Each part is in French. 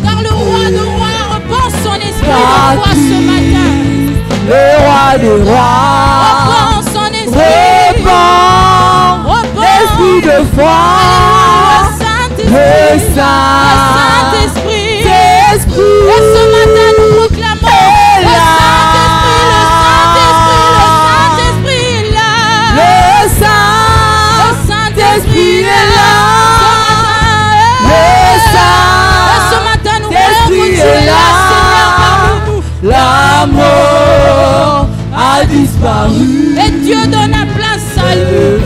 Car le roi de rois repose son esprit de foi ce matin. Le roi des rois Reprends son esprit. reprend l'esprit de foi. Le Saint-Esprit. Et ce matin nous proclamons le Saint-Esprit est là. Le Saint-Esprit est là. Ce matin nous voulons que tu es là, Seigneur, parmi nous. La mort a disparu. Et Dieu donne un plein salut.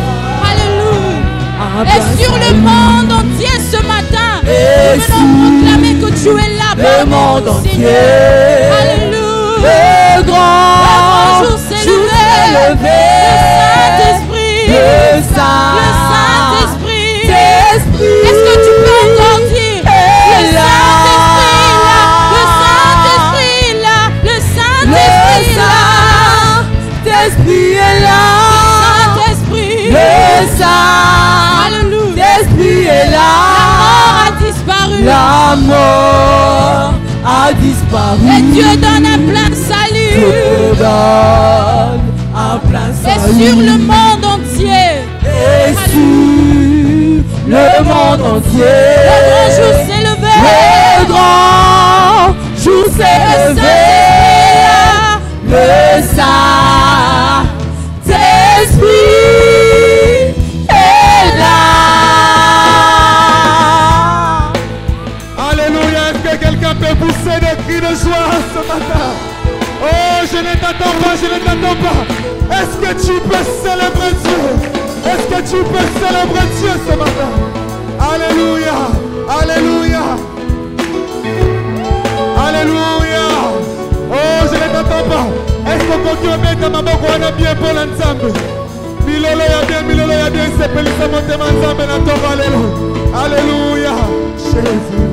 Alléluia. Et sur le monde entier ce matin, nous venons proclamer que tu es là. Le monde entier. Alléluia. Le grand jour s'est levé. Le Saint-Esprit. Est-ce que tu peux encore dire le Saint-Esprit est là. Le Saint-Esprit est là. Saint-Esprit est là. Le Saint-Esprit est là. La mort a disparu. Et Dieu donne un plein salut. Dieu donne un plein salut. Et sur le monde entier. Et sur le monde entier. Le grand jour s'est levé. Le grand jour s'est levé. Le Saint-Esprit est là. Alléluia. Est-ce que quelqu'un peut pousser des cris de joie ce matin? Oh, je ne t'attends pas, je ne t'attends pas. Est-ce que tu peux célébrer Dieu? Est-ce que tu peux célébrer Dieu ce matin? Alléluia. Alléluia. Alléluia. Oh, je ne t'attends pas. Est-ce qu'on peut mettre ma boque on a bien pour l'ensemble? Milolo ya bien, c'est pelisa monte manzambe na tova lelo. Alléluia. Jésus.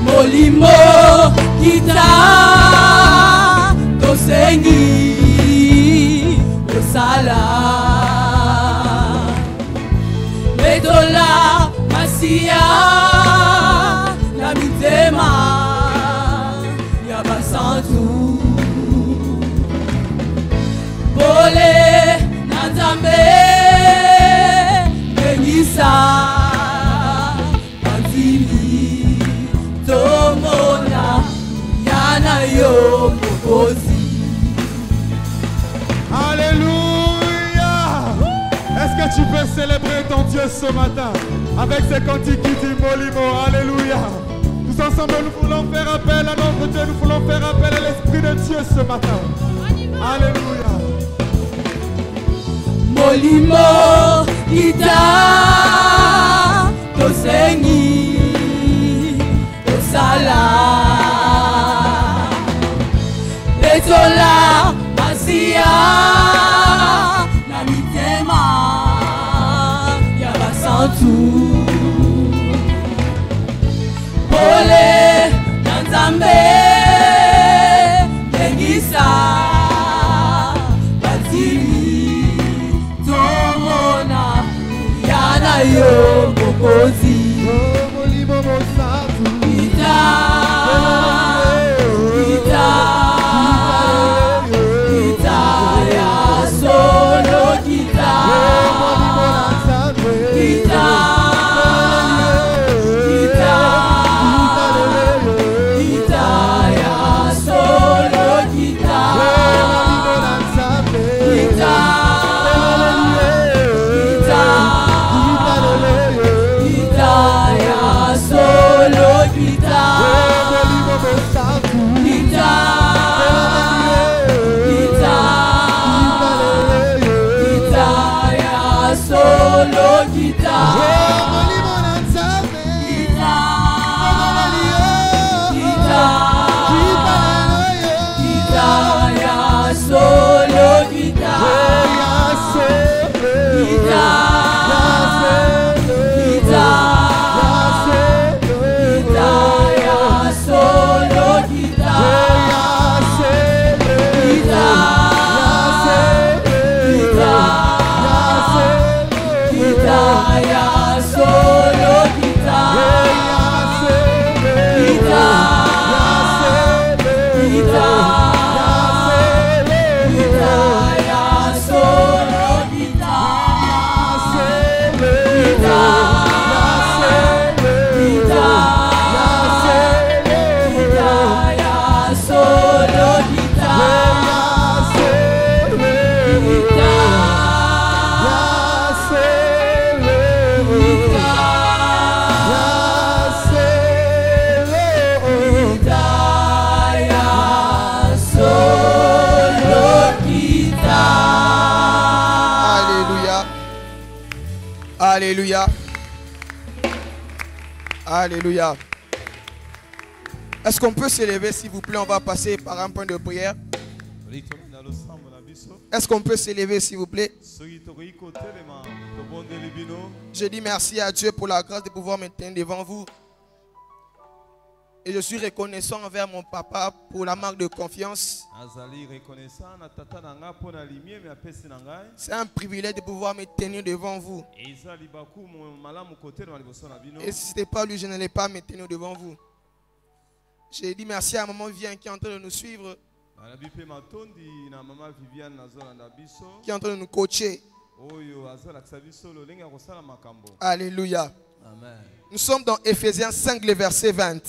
Molimo kita tosengi osala bedola masia la mitema ya basantu bole na nzambe bengisa Tomona yana yo mokozi. Alléluia. Est-ce que tu peux célébrer ton Dieu ce matin avec ces cantiques qui disent Molimo? Alléluia. Tous ensemble nous voulons faire appel à notre Dieu. Nous voulons faire appel à l'Esprit de Dieu ce matin. Alléluia. Molimo kita tosengi Sala Betola Masia Na mitema Ya basantu Pole Nanzambe Tengisa Batili Tomona Yana yo Mokozi Molimo Mosatu. Kita Alléluia. Alléluia. Est-ce qu'on peut s'élever, s'il vous plaît? On va passer par un point de prière. Est-ce qu'on peut s'élever, s'il vous plaît? Je dis merci à Dieu pour la grâce de pouvoir me tenir devant vous. Et je suis reconnaissant envers mon papa pour la marque de confiance. C'est un privilège de pouvoir me tenir devant vous. Et si ce n'était pas lui, je n'allais pas me tenir devant vous. J'ai dit merci à maman Viviane qui est en train de nous suivre, qui est en train de nous coacher. Alléluia. Amen. Nous sommes dans Ephésiens 5, le verset 20.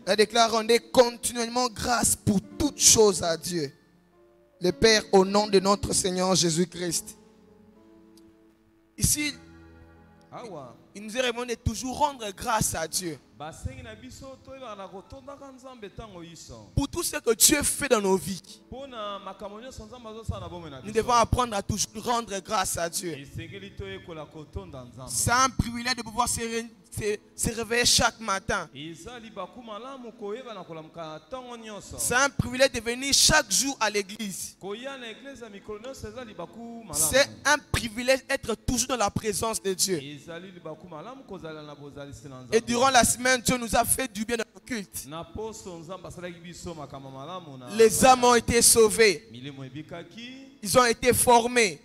Elle déclare: rendez continuellement grâce pour toutes choses à Dieu, le Père, au nom de notre Seigneur Jésus-Christ. Ici, il nous est recommandé de toujours rendre grâce à Dieu pour tout ce que Dieu fait dans nos vies. Nous devons apprendre à toujours rendre grâce à Dieu. C'est un privilège de pouvoir se réveiller chaque matin. C'est un privilège de venir chaque jour à l'église. C'est un privilège d'être toujours dans la présence de Dieu. Et durant la semaine, Dieu nous a fait du bien dans le culte. Les âmes ont été sauvées. Ils ont été formés.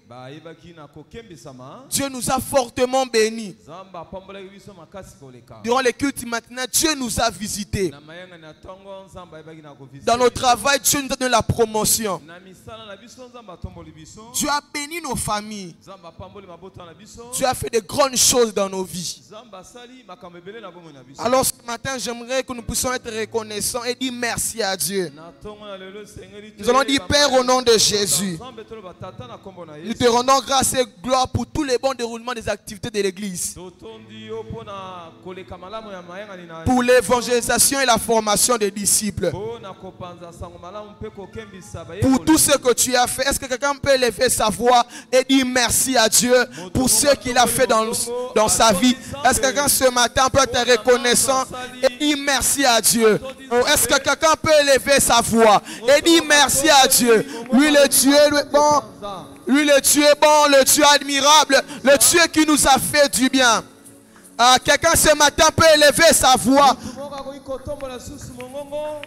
Dieu nous a fortement bénis. Durant les cultes maintenant, Dieu nous a visités. Dans nos travail, Dieu nous a donné la promotion. Dieu a béni nos familles. Dieu a fait de grandes choses dans nos vies. Alors ce matin, j'aimerais que nous puissions être reconnaissants et dire merci à Dieu. Nous allons dire: Père, au nom de Jésus, nous te rendons grâce et gloire pour tous les bons déroulements des activités de l'église, pour l'évangélisation et la formation des disciples, pour tout ce que tu as fait. Est-ce que quelqu'un peut lever sa voix et dire merci à Dieu pour ce qu'il a fait dans sa vie? Est-ce que quelqu'un ce matin peut être reconnaissant et dire merci à Dieu? Est-ce que quelqu'un peut lever sa voix et dire merci à Dieu? Lui, le Dieu bon. Lui, le Dieu bon, le Dieu admirable, le Dieu qui nous a fait du bien. Quelqu'un ce matin peut élever sa voix.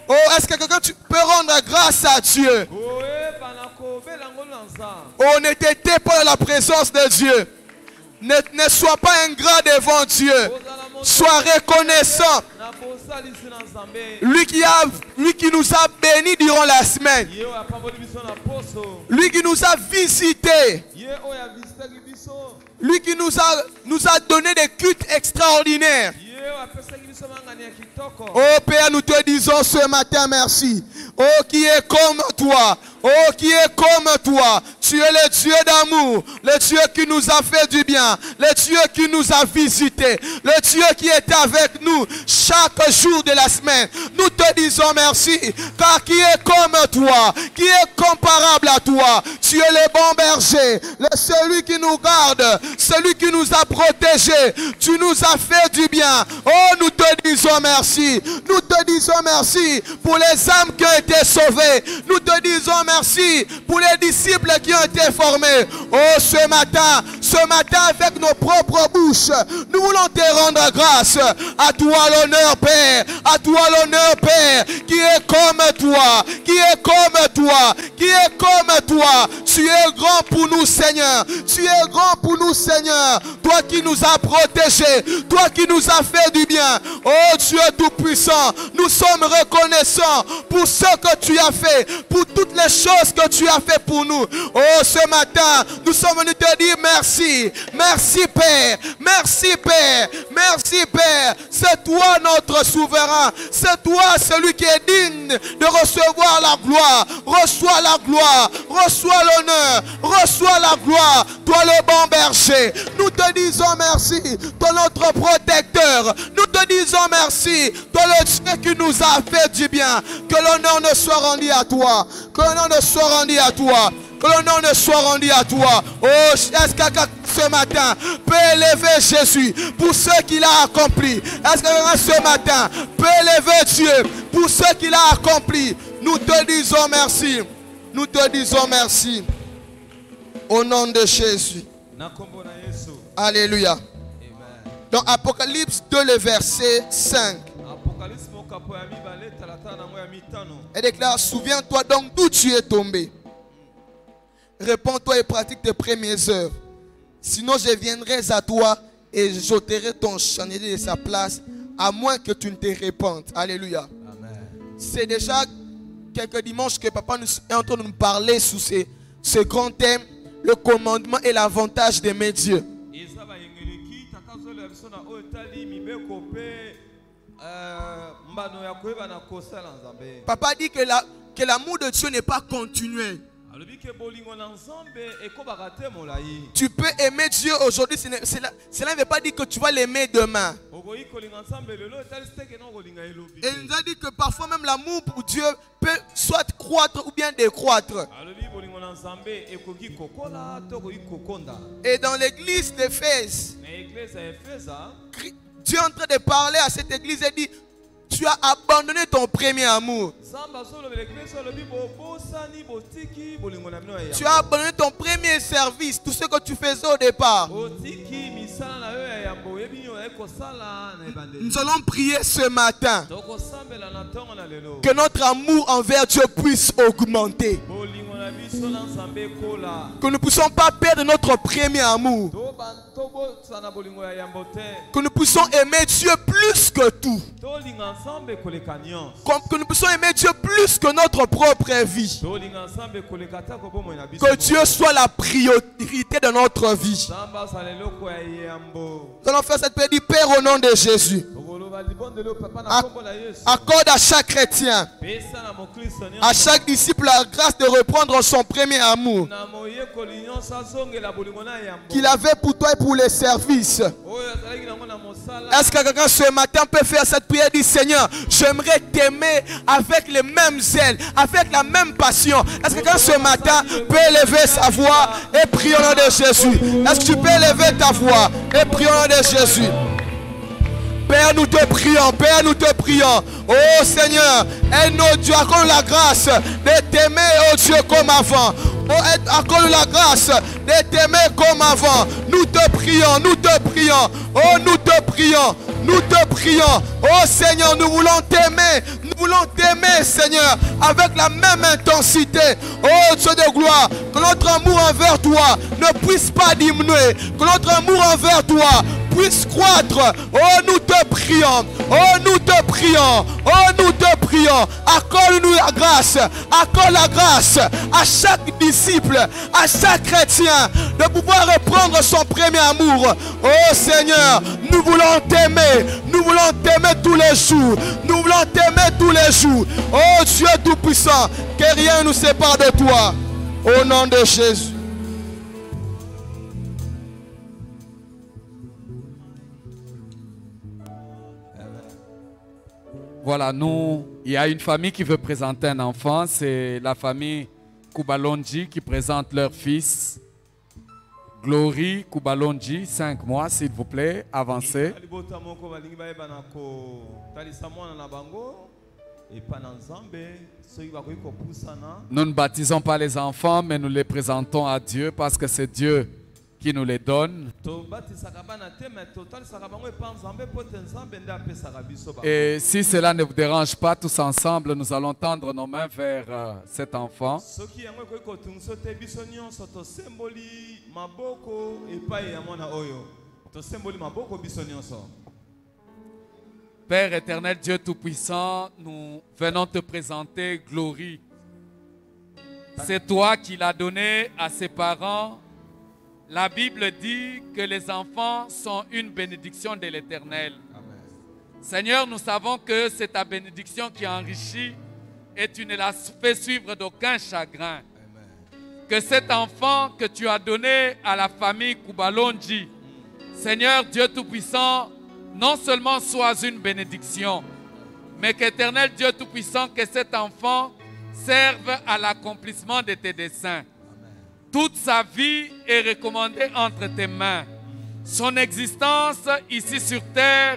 Oh, est-ce que quelqu'un peut rendre grâce à Dieu? Oh, ne t'étais pas dans la présence de Dieu. Ne sois pas ingrat devant Dieu. Sois reconnaissant. Lui qui nous a bénis durant la semaine. Lui qui nous a visités. Lui qui nous a donné des cultes extraordinaires. Oh Père, nous te disons ce matin merci. Oh, qui est comme toi. Oh, qui est comme toi. Tu es le Dieu d'amour. Le Dieu qui nous a fait du bien. Le Dieu qui nous a visités. Le Dieu qui est avec nous chaque jour de la semaine. Nous te disons merci. Car qui est comme toi? Qui est comparable à toi? Tu es le bon berger. Celui qui nous garde. Celui qui nous a protégés. Tu nous as fait du bien. Oh, nous te disons merci. Nous te disons merci pour les âmes qui ont été sauvées. Nous te disons merci pour les disciples qui ont été formés. Oh, ce matin avec nos propres bouches, nous voulons te rendre grâce. À toi l'honneur, Père. À toi l'honneur, Père, qui est comme toi. Qui est comme toi. Qui est comme toi. Tu es grand pour nous, Seigneur. Tu es grand pour nous, Seigneur. Toi qui nous as protégés. Toi qui nous as fait du bien. Oh, Dieu tout-puissant, nous sommes reconnaissants pour ce que tu as fait. Pour toutes les choses que tu as fait pour nous. Oh, ce matin, nous sommes venus te dire merci. Merci, Père. Merci, Père. Merci, Père. C'est toi notre souverain. C'est toi celui qui est digne de recevoir la gloire. Reçois la gloire. Reçois l'honneur. Reçois la gloire. Toi le bon berger. Nous te disons merci. Toi notre protecteur. Nous te disons merci. Toi le Dieu qui nous a fait du bien. Que l'honneur ne soit rendu à toi. Que l'honneur ne soit rendu à toi. Que Que le nom ne soit rendu à toi. Oh, est-ce que ce matin peut élever Jésus pour ce qu'il a accompli? Est-ce que ce matin peut élever Dieu pour ce qu'il a accompli? Nous te disons merci. Nous te disons merci. Au nom de Jésus. Alléluia. Dans Apocalypse 2, le verset 5. Elle déclare, souviens-toi donc d'où tu es tombé. Réponds-toi et pratique tes premières œuvres. Sinon je viendrai à toi et j'ôterai ton chandelier de sa place, à moins que tu ne te répandes. Alléluia. C'est déjà quelques dimanches que papa est en train de nous parler sous ce grand thème, le commandement et l'avantage d'aimer Dieu. Papa dit que l'amour de Dieu n'est pas continuel. Tu peux aimer Dieu aujourd'hui, cela ne veut pas dire que tu vas l'aimer demain. Et il nous a dit que parfois même l'amour pour Dieu peut soit croître ou bien décroître. Et dans l'église d'Éphèse, Dieu est en train de parler à cette église et dit, tu as abandonné ton premier amour. Tu as abandonné ton premier service, tout ce que tu faisais au départ. Nous allons prier ce matin que notre amour envers Dieu puisse augmenter. Que nous ne puissions pas perdre notre premier amour. Que nous puissions aimer Dieu plus que tout. Que nous puissions aimer Dieu plus que notre propre vie. Que Dieu soit la priorité de notre vie. Nous allons faire cette prière du Père au nom de Jésus. Accorde à chaque chrétien, à chaque disciple la grâce de reprendre son premier amour qu'il avait pour toi et pour les services. Est-ce que quelqu'un ce matin peut faire cette prière? Dit Seigneur, j'aimerais t'aimer avec les mêmes ailes, avec la même passion. Est-ce que quelqu'un ce matin peut élever sa voix et prier au nom de Jésus? Est-ce que tu peux élever ta voix et prier au nom de Jésus? Père, nous te prions, Père, nous te prions. Oh Seigneur, aide-nous, Dieu, accorde la grâce de t'aimer, oh Dieu, comme avant. Oh, accorde la grâce de t'aimer comme avant. Nous te prions, nous te prions. Oh, nous te prions, nous te prions. Oh Seigneur, nous voulons t'aimer. Nous voulons t'aimer, Seigneur, avec la même intensité. Oh Dieu de gloire, que notre amour envers toi ne puisse pas diminuer. Que notre amour envers toi puisse croître. Oh, nous te prions. Oh, nous te prions. Oh, nous te prions. Accorde-nous la grâce. Accorde la grâce à chaque disciple, à chaque chrétien, de pouvoir reprendre son premier amour. Oh Seigneur, nous voulons t'aimer. Nous voulons t'aimer tous les jours. Nous voulons t'aimer tous les jours. Oh Dieu Tout-Puissant, que rien ne nous sépare de toi. Au nom de Jésus. Voilà, il y a une famille qui veut présenter un enfant. C'est la famille Kubalonji qui présente leur fils. Glory Kubalonji, 5 mois, s'il vous plaît, avancez. Nous ne baptisons pas les enfants, mais nous les présentons à Dieu parce que c'est Dieu qui nous les donne. Et si cela ne vous dérange pas, tous ensemble, nous allons tendre nos mains vers cet enfant. Père éternel, Dieu Tout-Puissant, nous venons te présenter Glory. C'est toi qui l'as donné à ses parents. La Bible dit que les enfants sont une bénédiction de l'Éternel. Seigneur, nous savons que c'est ta bénédiction qui enrichit et tu ne la fais suivre d'aucun chagrin. Amen. Que cet enfant que tu as donné à la famille Kubalonji, Seigneur Dieu Tout-Puissant, non seulement soit une bénédiction, mais qu'Éternel Dieu Tout-Puissant, que cet enfant serve à l'accomplissement de tes desseins. Toute sa vie est recommandée entre tes mains. Son existence ici sur terre,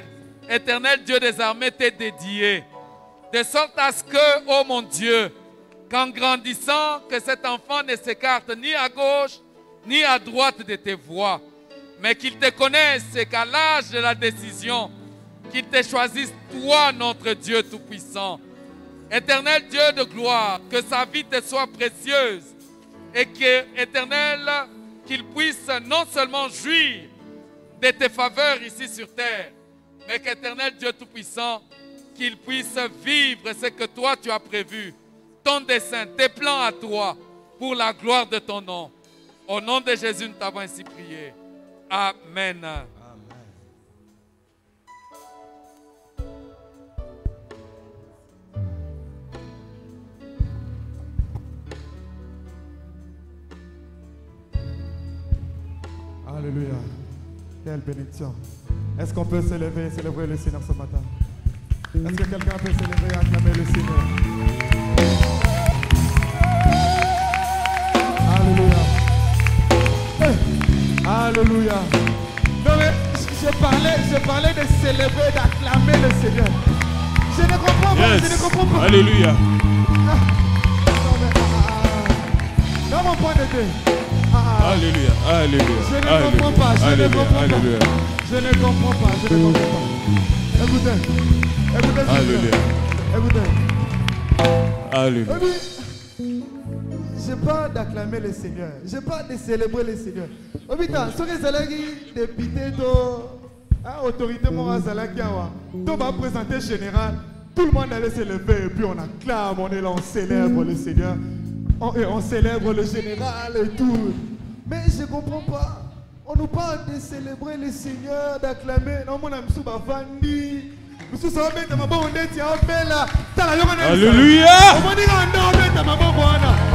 Éternel Dieu des armées, t'est dédiée. De sorte à ce que, oh mon Dieu, qu'en grandissant, que cet enfant ne s'écarte ni à gauche, ni à droite de tes voies, mais qu'il te connaisse et qu'à l'âge de la décision, qu'il te choisisse, toi, notre Dieu Tout-Puissant. Éternel Dieu de gloire, que sa vie te soit précieuse et que, Éternel, qu'il puisse non seulement jouir de tes faveurs ici sur terre, mais qu'Éternel Dieu Tout-Puissant, qu'il puisse vivre ce que toi tu as prévu, ton dessein, tes plans à toi, pour la gloire de ton nom. Au nom de Jésus, nous t'avons ainsi prié. Amen. Alléluia. Quelle bénédiction. Est-ce qu'on peut se lever et célébrer le Seigneur ce matin? Est-ce que quelqu'un peut se lever et acclamer le Seigneur? Alléluia. Alléluia. Non mais je parlais de célébrer, d'acclamer le Seigneur. Je ne comprends pas, je ne comprends pas. Alléluia. Dans mon point de vue. Alléluia, alléluia. Je ne comprends pas, je ne comprends pas. Je ne comprends pas, je ne comprends pas. Écoutez, Alléluia. écoutez. Alléluia. Je parle d'acclamer le Seigneur. Je parle de célébrer le Seigneur. Obita, ce que c'est là qui député de autorité morale qui a présenté général, tout le monde allait se lever et puis on acclame, on est là, on célèbre le Seigneur. On célèbre le général et tout. Mais je ne comprends pas. On nous parle de célébrer le Seigneur, d'acclamer. Non, mon ami, Soubafandi. Alléluia.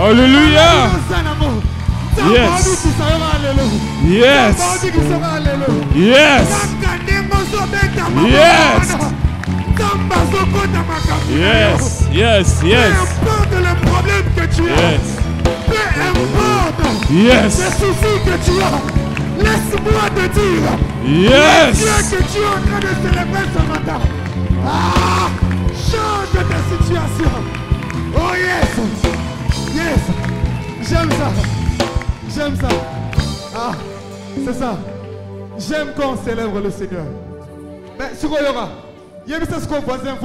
Alléluia. Yes. Yes. Yes. Yes. Yes. Yes. Yes. Peu importe le problème que tu as. Yes. Peu importe Yes. les soucis que tu as. Laisse-moi te dire. Yes. Dieu que tu es en train de célébrer ce matin. Ah, change ta situation. Oh yes. Yes. J'aime ça. J'aime ça. Ah, c'est ça. J'aime quand on célèbre le Seigneur. Mais sur quoi il y aura? Il y a ce qu'on voisin.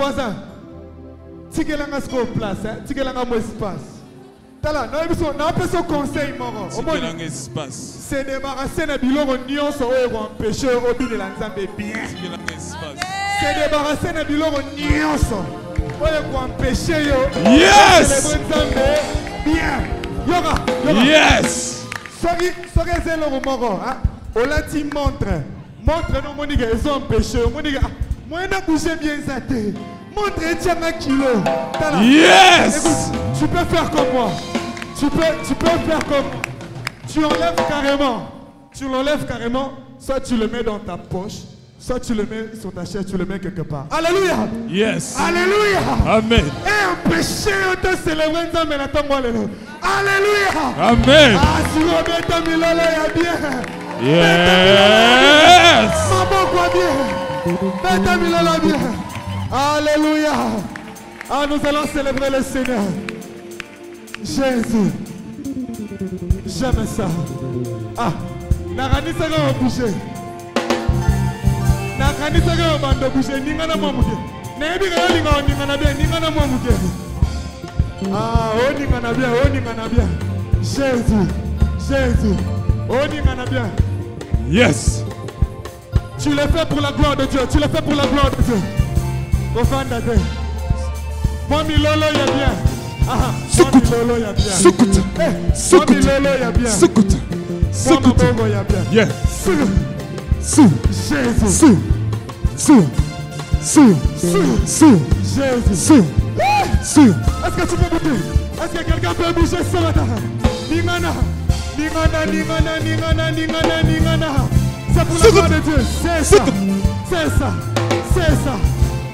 Si quelqu'un a ce qu'on place, si quelqu'un a mon espace. Tala, non, on son conseil moro. C'est débarrasser de biloko nyonso oyo empêcher obi de l'ensemble bien. C'est débarrasser de biloko nyonso oyo empêcher yo. Yes. Bien. Yoga. Yes. Sorry c'est le moro, hein. Olati montre non monique ils ont empêché. Monique moi n'a bougé bien ça té. Montre tiens kilo. Yes. Écoute, tu peux faire comme moi. Tu peux faire comme moi. Tu l'enlèves carrément. Soit tu le mets dans ta poche, soit tu le mets sur ta chaise, tu le mets quelque part. Alléluia. Yes. Alléluia. Amen. Et un péché de célébrer ça, mais attends-moi, alléluia. Amen. Ah, si on met ta milala, il y a bien. Yes. Maman, quoi bien. Mets ta milala bien. Alléluia. Ah, nous allons célébrer le Seigneur. Jésus. J'aime ça. Ah, Narani Saga va bouger. Narani Saga va bouger. Ningana Mamouke. Nebi Ningana bien. Ningana Mamouke. Ah, oh Ningana bien. Jésus. Oh Ningana bien. Yes. Tu le fais pour la gloire de Dieu. Profane. Moi, Milolo, il y a bien. Ah, Milolo, il y a bien. Soukout. Milolo, il y a bien. Soukout. Momo, il y a bien. Yeah. Jésus. Jésus. Est-ce que tu peux bouger? Est-ce que quelqu'un peut bouger ce matin? Ningana. C'est pour la gloire de Dieu. C'est ça.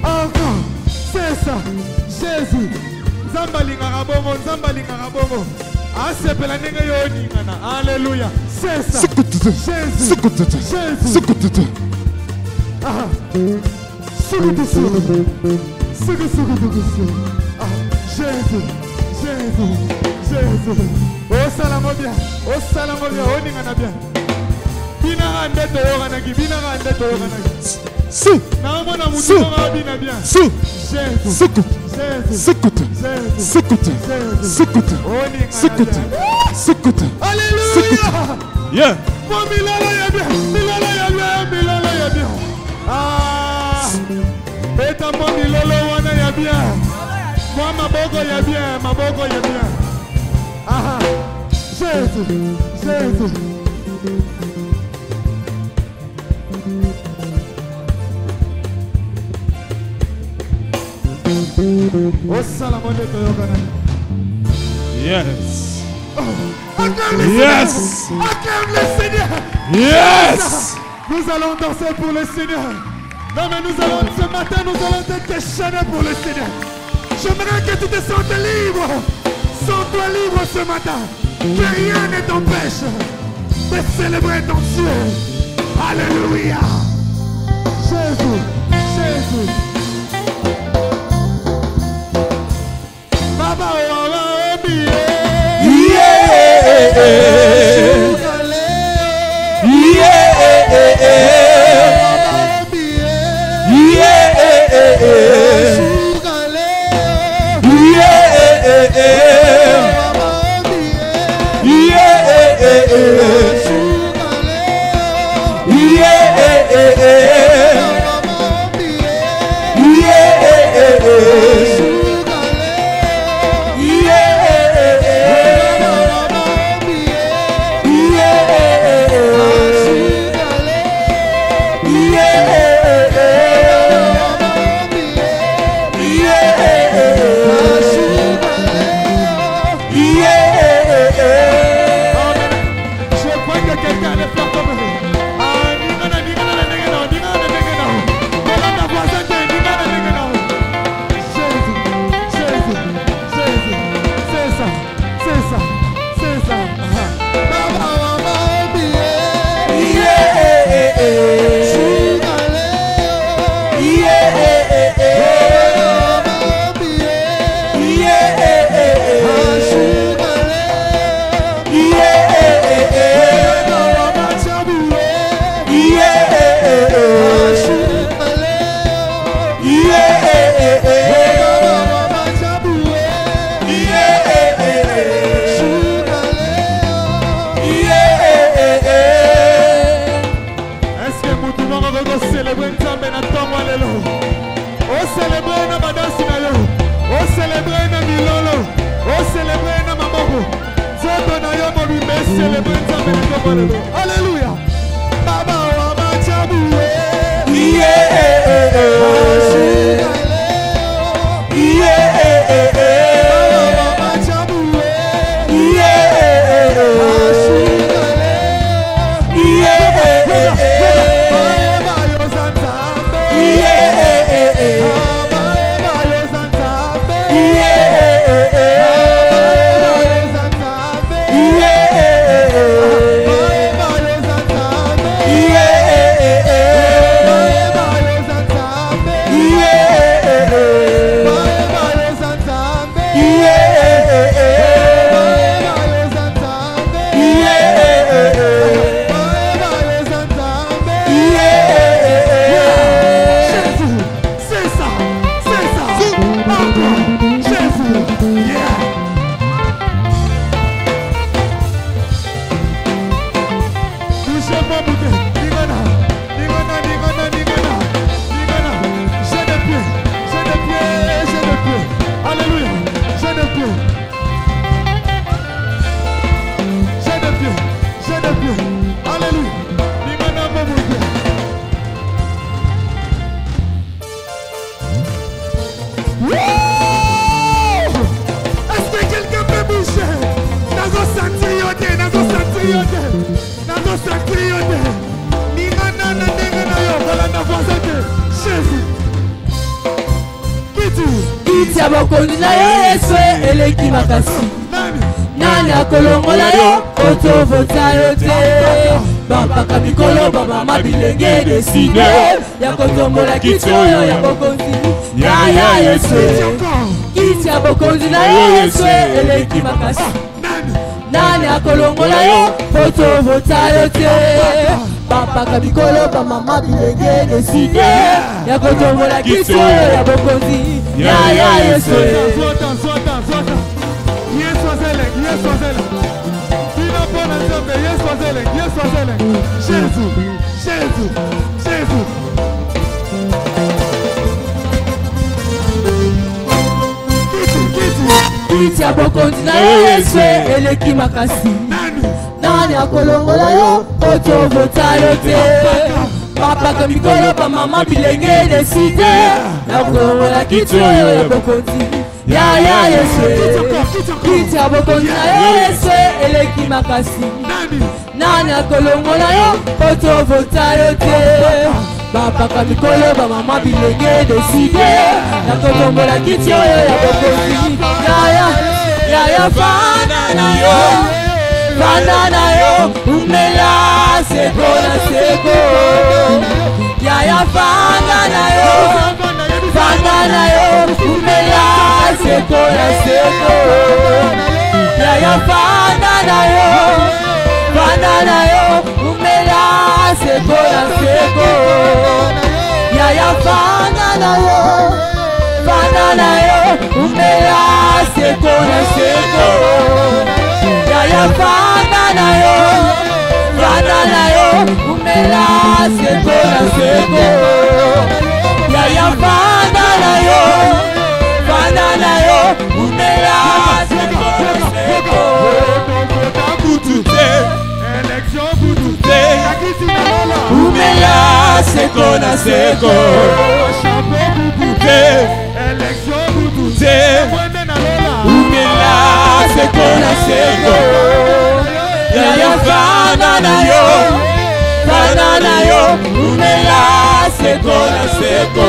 Encore. C'est ça. Jésus. Zambalinga rabongo. Alléluia. C'est ça. Jésus. Jésus. Oh salamobia. Oh ningana bien. Bina ande to bina ande to na mona mutu bina bien. Jésus. Alléluia. Yeah. Milala ya bien. Ah. Beta milolo wana ya bien. Moi maboko ya bien. Ah. Jésus. Oh salamone to yogana. Yes. Acclame le Seigneur. Yes. Nous allons danser pour le Seigneur. Non mais ce matin nous allons te déchaîner pour le Seigneur. J'aimerais que tu te sentes libre. Sens-toi libre ce matin. Que rien ne t'empêche de célébrer ton Dieu. Alléluia. Jésus. Baba, Alléluia. Baba wa machabuwe. nani akolongola yo otovota yo te bapaka mikolo bamama bilenge deside ya kotombola kiti oyo ya bokonzi ya Yesu kiti ya bokonzi na yo Yesu eleki makasi nani akolongola yo otovota yo te bapaka mikolo bamama bilenge deside ya kotombola kiti oyo ya bokonzi ya Yesu kiti ya bokonzi na yo Yesu eleki makasi nani akolongola yo otovota yo te bapaka mikolo bamama bilenge deside ya kolongola kiti oyo ya bokonzi ya Yesu kiti ya bokonzi na yo Yesu eleki makasi nani akolongola yo otovota yo te bapaka mikolo bamama bilenge deside ya kotombola kiti oyo ya bokonzi ya fana na yo umela seko na seko ya fana na yo umela seko na seko ya fana na yo umela seko na seko ya fana na yo umela seko na seko ya fana na yo umela seko na seko ya fana na yo umela seko na seko élection Boudoute umela seko na seko élection Boudoute umela seko na seko ya fana na yo umela seko na seko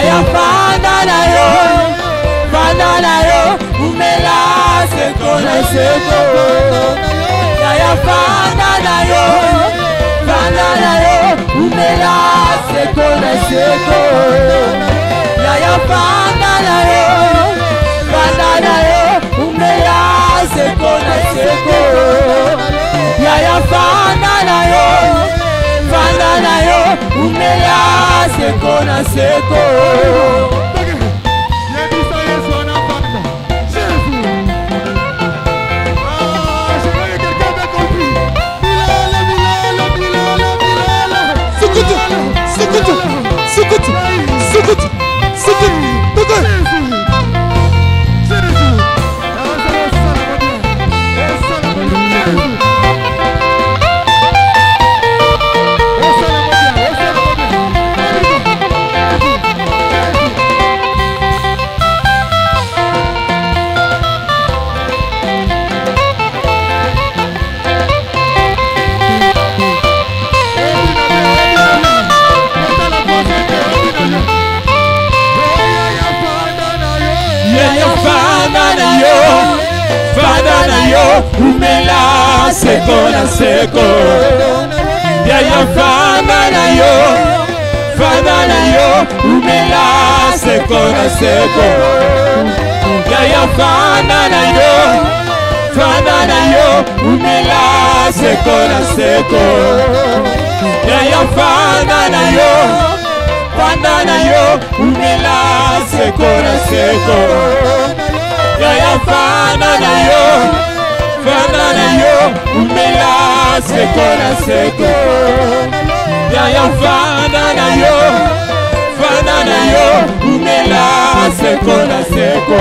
ya fana na yo umela seko na seko ya fana na yo umela seko na seko ya fana na yo umela seko na seko ya fana na yo umela seko na seko umela seko na seko ya fana na yo umela seko na seko ya fana na yo umela seko na seko ya fana na yo umela seko na seko ya fana na yo umela seko na seko ya fana na yo umela seko na seko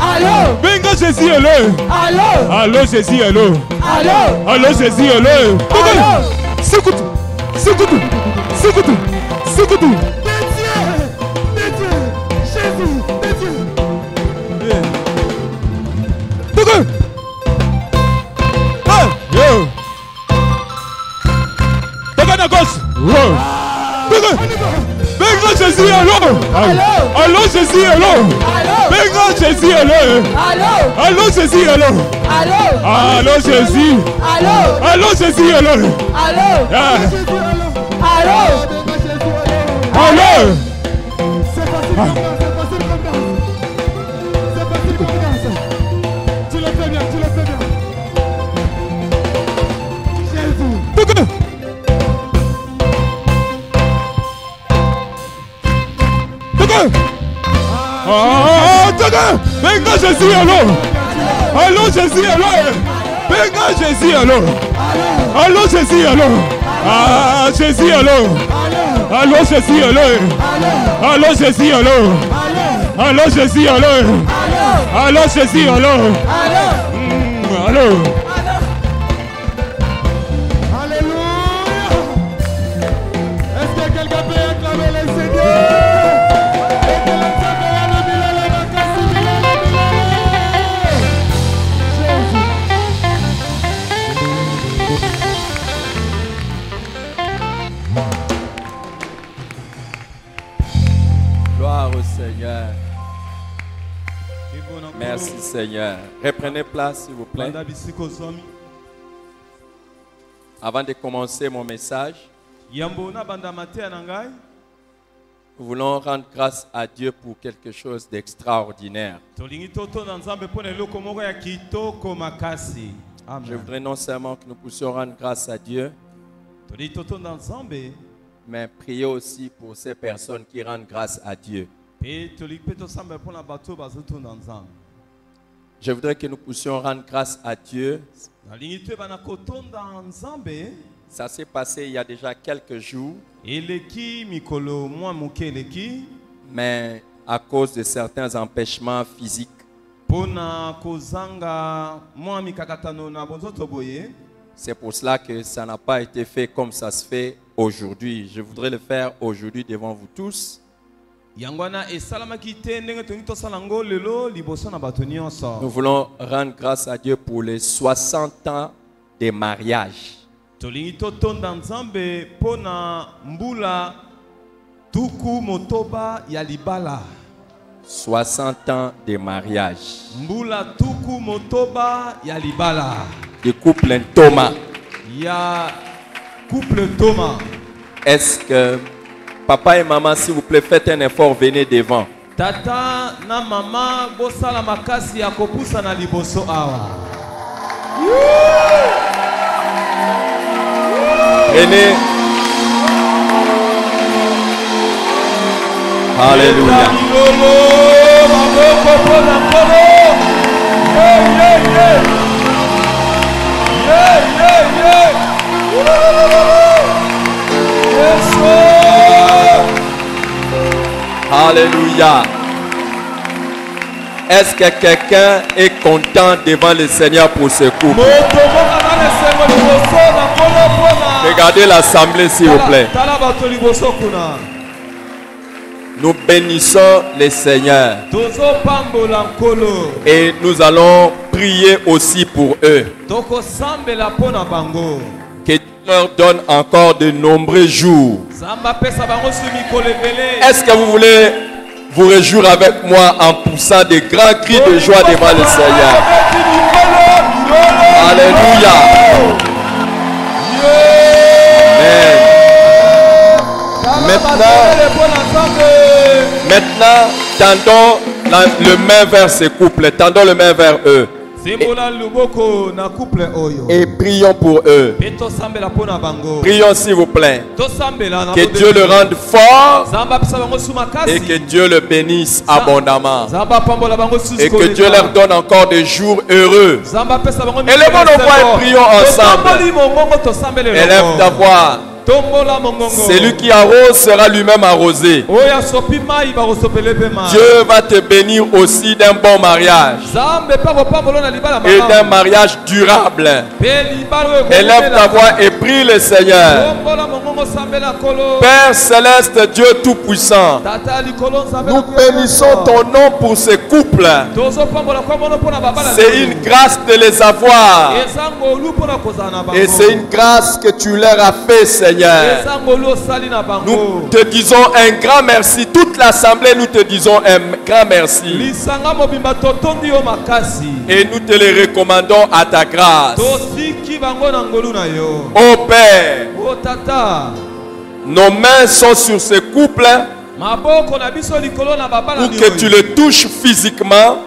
Allô. Benga Jésus, allô. Allô. Allô Jésus, allô. Allô. Allô Jésus, allô. Allô. Sikutu. Sikutu. Sikutu. Sikutu. Jésus, Dieu. Yo. À gauche. Benga Jésus, allô. Allô Jésus, allô. Benga Jésus, allô. Allô Jésus, allô. Allô Jésus. Allô Jésus, allô. Allô. C'est facile comme ça. Tu le fais bien. Jésus. Benga Jésus, allô. Allô Jésus, allô. Benga Jésus, allô. Allô Jésus, allô. Ah Jésus, allô. Allô Jésus, allô. Allô Jésus, allô. Allô Jésus, allô. Allô Jésus, allô. Allô. Alléluia. Est-ce que quelqu'un peut acclamer le Seigneur? Gloire au Seigneur. Merci Seigneur. Reprenez place s'il vous plaît. Avant de commencer mon message, nous voulons rendre grâce à Dieu pour quelque chose d'extraordinaire. Je voudrais non seulement que nous puissions rendre grâce à Dieu, mais prier aussi pour ces personnes qui rendent grâce à Dieu. Je voudrais que nous puissions rendre grâce à Dieu. Ça s'est passé il y a déjà quelques jours. Mais à cause de certains empêchements physiques, c'est pour cela que ça n'a pas été fait comme ça se fait aujourd'hui. Je voudrais le faire aujourd'hui devant vous tous. Nous voulons rendre grâce à Dieu pour les 60 ans de mariage. 60 ans de mariage. Du couple Thomas. Est-ce que papa et maman, s'il vous plaît, faites un effort, venez devant. Tata na mama bosala makasi ya kopusa na liboso awa. Venez. Alléluia. Alléluia. Est-ce que quelqu'un est content devant le Seigneur pour ce couple? Regardez l'assemblée s'il vous plaît. Nous bénissons le Seigneur. Et nous allons prier aussi pour eux. Que Dieu leur donne encore de nombreux jours. Est-ce que vous voulez vous réjouir avec moi en poussant des grands cris de joie devant le Seigneur? Alléluia. Maintenant, tendons le main vers ces couples. Tendons le main vers eux. Et prions pour eux. Prions s'il vous plaît. Que Dieu le rende fort et que Dieu le bénisse abondamment. Et que Dieu leur donne encore des jours heureux. Élevons nos voix et prions ensemble. Élève ta voix. Celui qui arrose sera lui-même arrosé. Dieu va te bénir aussi d'un bon mariage et d'un mariage durable. Élève ta voix et prie le Seigneur. Père céleste, Dieu tout-puissant, nous bénissons ton nom pour ces couples. C'est une grâce de les avoir. Et c'est une grâce que tu leur as fait, Seigneur. Nous te disons un grand merci. Toute l'assemblée, nous te disons un grand merci. Et nous te les recommandons à ta grâce. Ô Père, nos mains sont sur ce couple pour que tu le touches physiquement,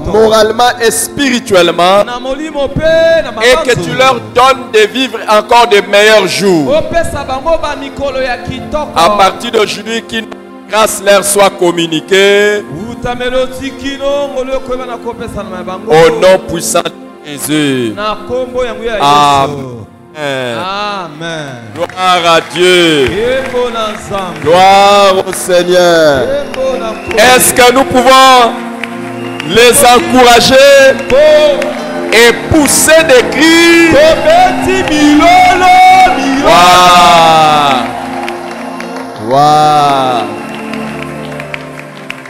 moralement et spirituellement, et que tu leur donnes de vivre encore de meilleurs jours. À partir d'aujourd'hui, qu'une grâce leur soit communiquée au nom puissant de Jésus. Amen. Amen. Gloire à Dieu. Gloire au Seigneur. Est-ce que nous pouvons les encourager et pousser des cris? Wow.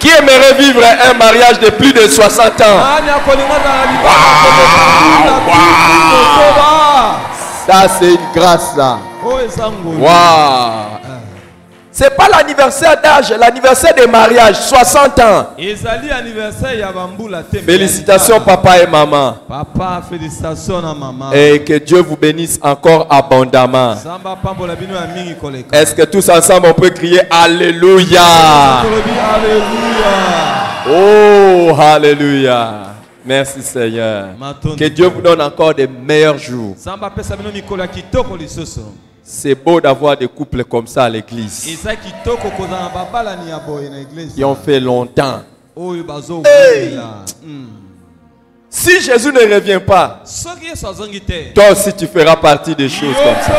Qui aimerait vivre un mariage de plus de 60 ans? Ça, c'est une grâce là. Wow. C'est pas l'anniversaire d'âge, l'anniversaire de mariage, 60 ans. Félicitations papa et maman. Papa, félicitations à maman. Et que Dieu vous bénisse encore abondamment. Est-ce que tous ensemble on peut crier Alléluia? Oh, Alléluia. Merci Seigneur. Que Dieu vous donne encore de meilleurs jours. C'est beau d'avoir des couples comme ça à l'église. Qui ont fait longtemps. Hey! Si Jésus ne revient pas, toi aussi tu feras partie des choses comme ça.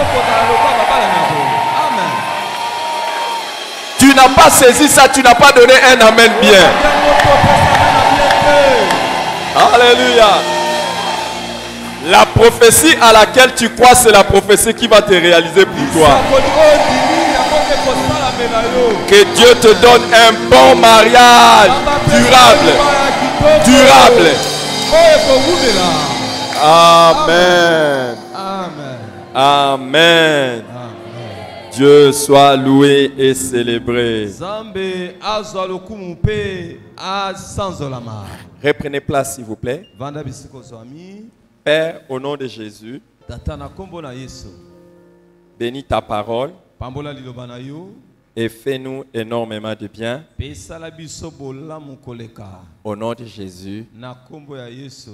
Tu n'as pas saisi ça, tu n'as pas donné un amen bien. Alléluia. La prophétie à laquelle tu crois, c'est la prophétie qui va te réaliser pour toi. Que Dieu te donne un bon mariage durable. Durable. Amen. Amen. Dieu soit loué et célébré. Reprenez place s'il vous plaît. Père, au nom de Jésus, bénis ta parole et fais-nous énormément de bien. Au nom de Jésus.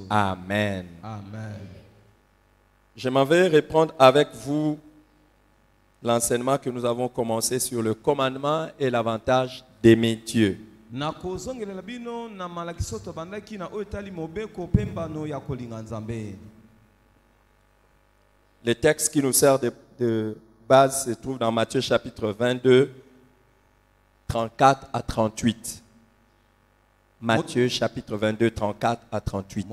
Amen. Je m'en vais reprendre avec vous l'enseignement que nous avons commencé sur le commandement et l'avantage d'aimer Dieu. Le texte qui nous sert de base se trouve dans Matthieu chapitre 22, 34 à 38. Matthieu chapitre 22, 34 à 38.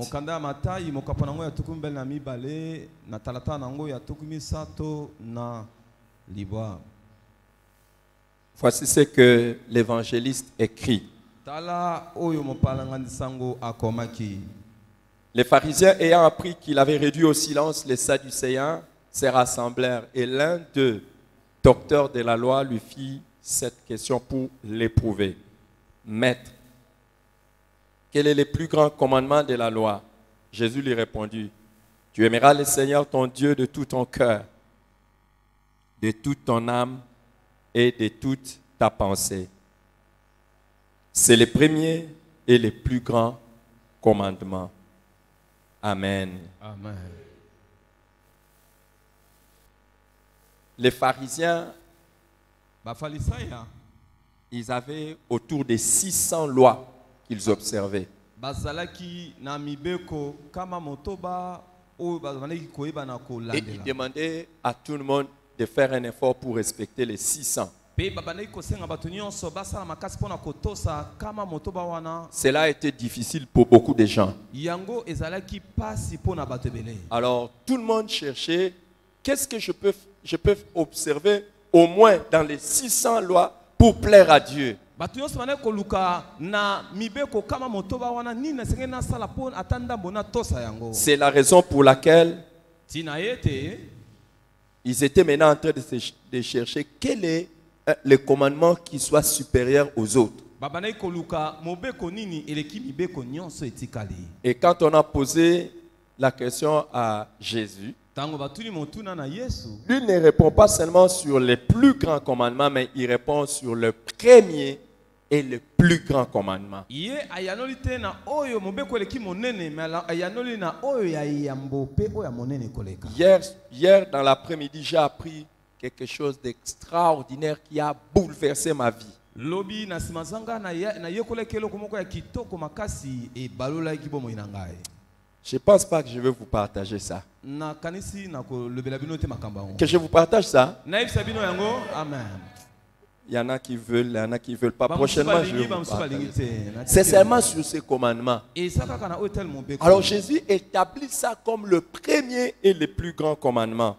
Voici ce que l'évangéliste écrit. Les pharisiens ayant appris qu'il avait réduit au silence les Sadducéens, se rassemblèrent et l'un d'eux, docteur de la loi, lui fit cette question pour l'éprouver. Maître, quel est le plus grand commandement de la loi? Jésus lui répondit, tu aimeras le Seigneur ton Dieu de tout ton cœur, de toute ton âme et de toute ta pensée. C'est le premier et le plus grand commandement. Amen. Amen. Les pharisiens, ils avaient autour de 600 lois qu'ils observaient. Et ils demandaient à tout le monde de faire un effort pour respecter les 600. Cela a été difficile pour beaucoup de gens. Alors, tout le monde cherchait, qu'est-ce que je peux observer au moins dans les 600 lois pour plaire à Dieu. C'est la raison pour laquelle ils étaient maintenant en train de chercher quel est le commandement qui soit supérieur aux autres. Et quand on a posé la question à Jésus, lui ne répond pas seulement sur les plus grands commandements, mais il répond sur le premier et le plus grand commandement. Hier, dans l'après-midi, j'ai appris quelque chose d'extraordinaire qui a bouleversé ma vie. Je ne pense pas que je vais vous partager ça. Que je vous partage ça? Amen. Il y en a qui veulent, il y en a qui ne veulent pas. Prochainement, je vais vous partager. C'est seulement sur ces commandements. Alors Jésus établit ça comme le premier et le plus grand commandement.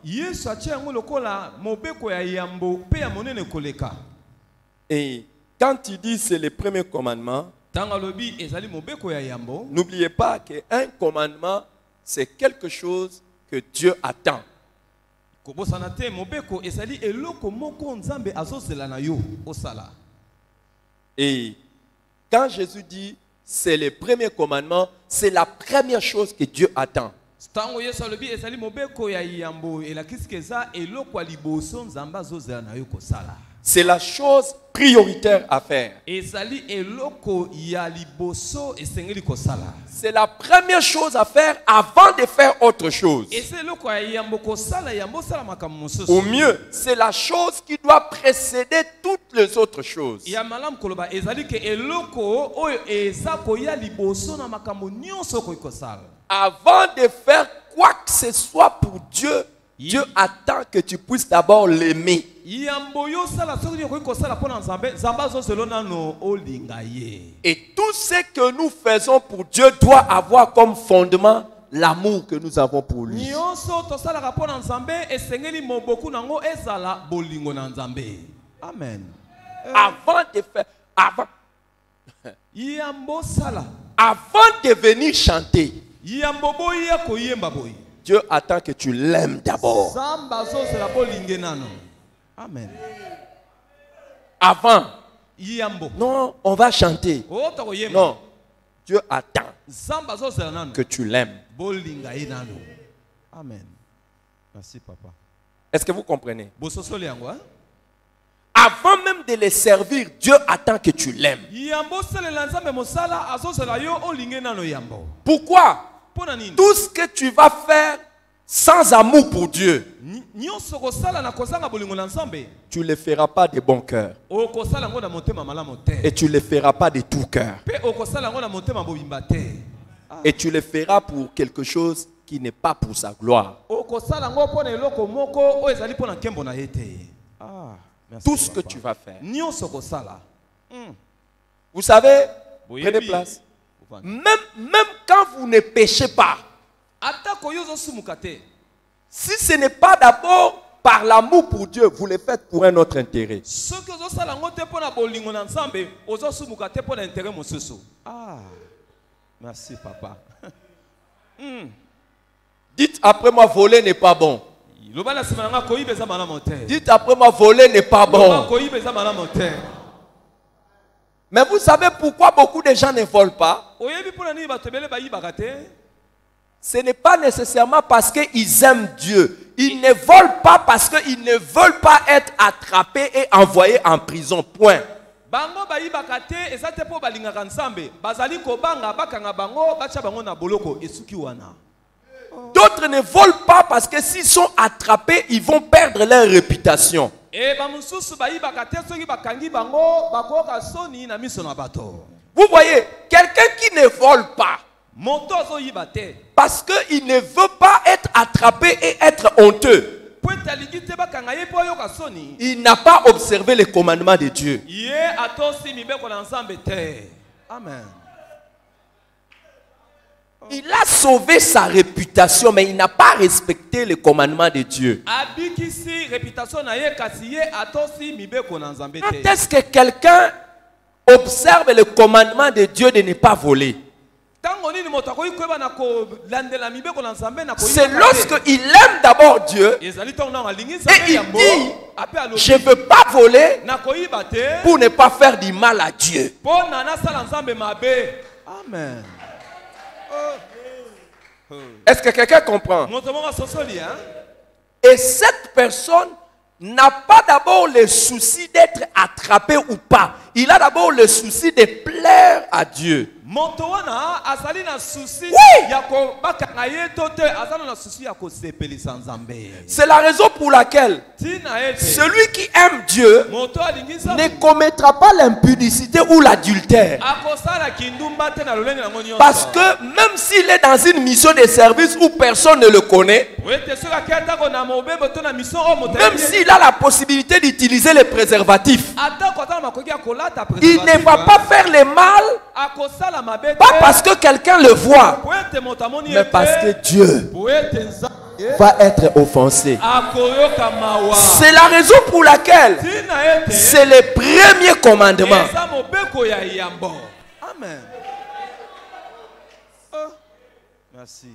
Et quand il dit c'est le premier commandement, n'oubliez pas qu'un commandement, c'est quelque chose que Dieu attend. Et quand Jésus dit c'est le premier commandement, c'est la première chose que Dieu attend. C'est la chose prioritaire à faire. C'est la première chose à faire avant de faire autre chose. Ou mieux, c'est la chose qui doit précéder toutes les autres choses. Avant de faire quoi que ce soit pour Dieu, Dieu attend que tu puisses d'abord l'aimer. Et tout ce que nous faisons pour Dieu doit avoir comme fondement l'amour que nous avons pour lui. Amen. Avant de faire, avant de venir chanter, Dieu attend que tu l'aimes d'abord. Amen. Avant. Non, on va chanter. Non. Dieu attend que tu l'aimes. Amen. Merci, papa. Est-ce que vous comprenez? Avant même de les servir, Dieu attend que tu l'aimes. Pourquoi? Tout ce que tu vas faire sans amour pour Dieu, tu ne le feras pas de bon cœur. Et tu ne le feras pas de tout cœur. Et tu le feras pour quelque chose qui n'est pas pour sa gloire. Tout ce que tu vas faire. Vous savez, prenez place. Même quand vous ne péchez pas, si ce n'est pas d'abord par l'amour pour Dieu, vous le faites pour un autre intérêt. Merci, papa. Dites après moi, voler n'est pas bon. Dites après moi, voler n'est pas bon. Mais vous savez pourquoi beaucoup de gens ne volent pas? Ce n'est pas nécessairement parce qu'ils aiment Dieu. Ils ne volent pas parce qu'ils ne veulent pas être attrapés et envoyés en prison. Point. D'autres ne volent pas parce que s'ils sont attrapés, ils vont perdre leur réputation. Vous voyez, quelqu'un qui ne vole pas parce qu'il ne veut pas être attrapé et être honteux, Il n'a pas observé les commandements de Dieu. Amen. Il a sauvé sa réputation, mais il n'a pas respecté les commandements de Dieu. Quand est-ce que quelqu'un observe le commandement de Dieu de ne pas voler? C'est lorsqu'il aime d'abord Dieu et il dit, je ne veux pas voler pour ne pas faire du mal à Dieu. Amen. Est-ce que quelqu'un comprend? Et cette personne n'a pas d'abord le souci d'être attrapé ou pas. Il a d'abord le souci de plaire à Dieu. Oui. C'est la raison pour laquelle celui qui aime Dieu ne commettra pas l'impudicité ou l'adultère. Parce que même s'il est dans une mission de service où personne ne le connaît, même s'il a la possibilité d'utiliser les préservatifs, il ne va pas faire le mal, pas parce que quelqu'un le voit, mais parce que Dieu va être offensé. C'est la raison pour laquelle c'est le premier commandement. Amen. Merci.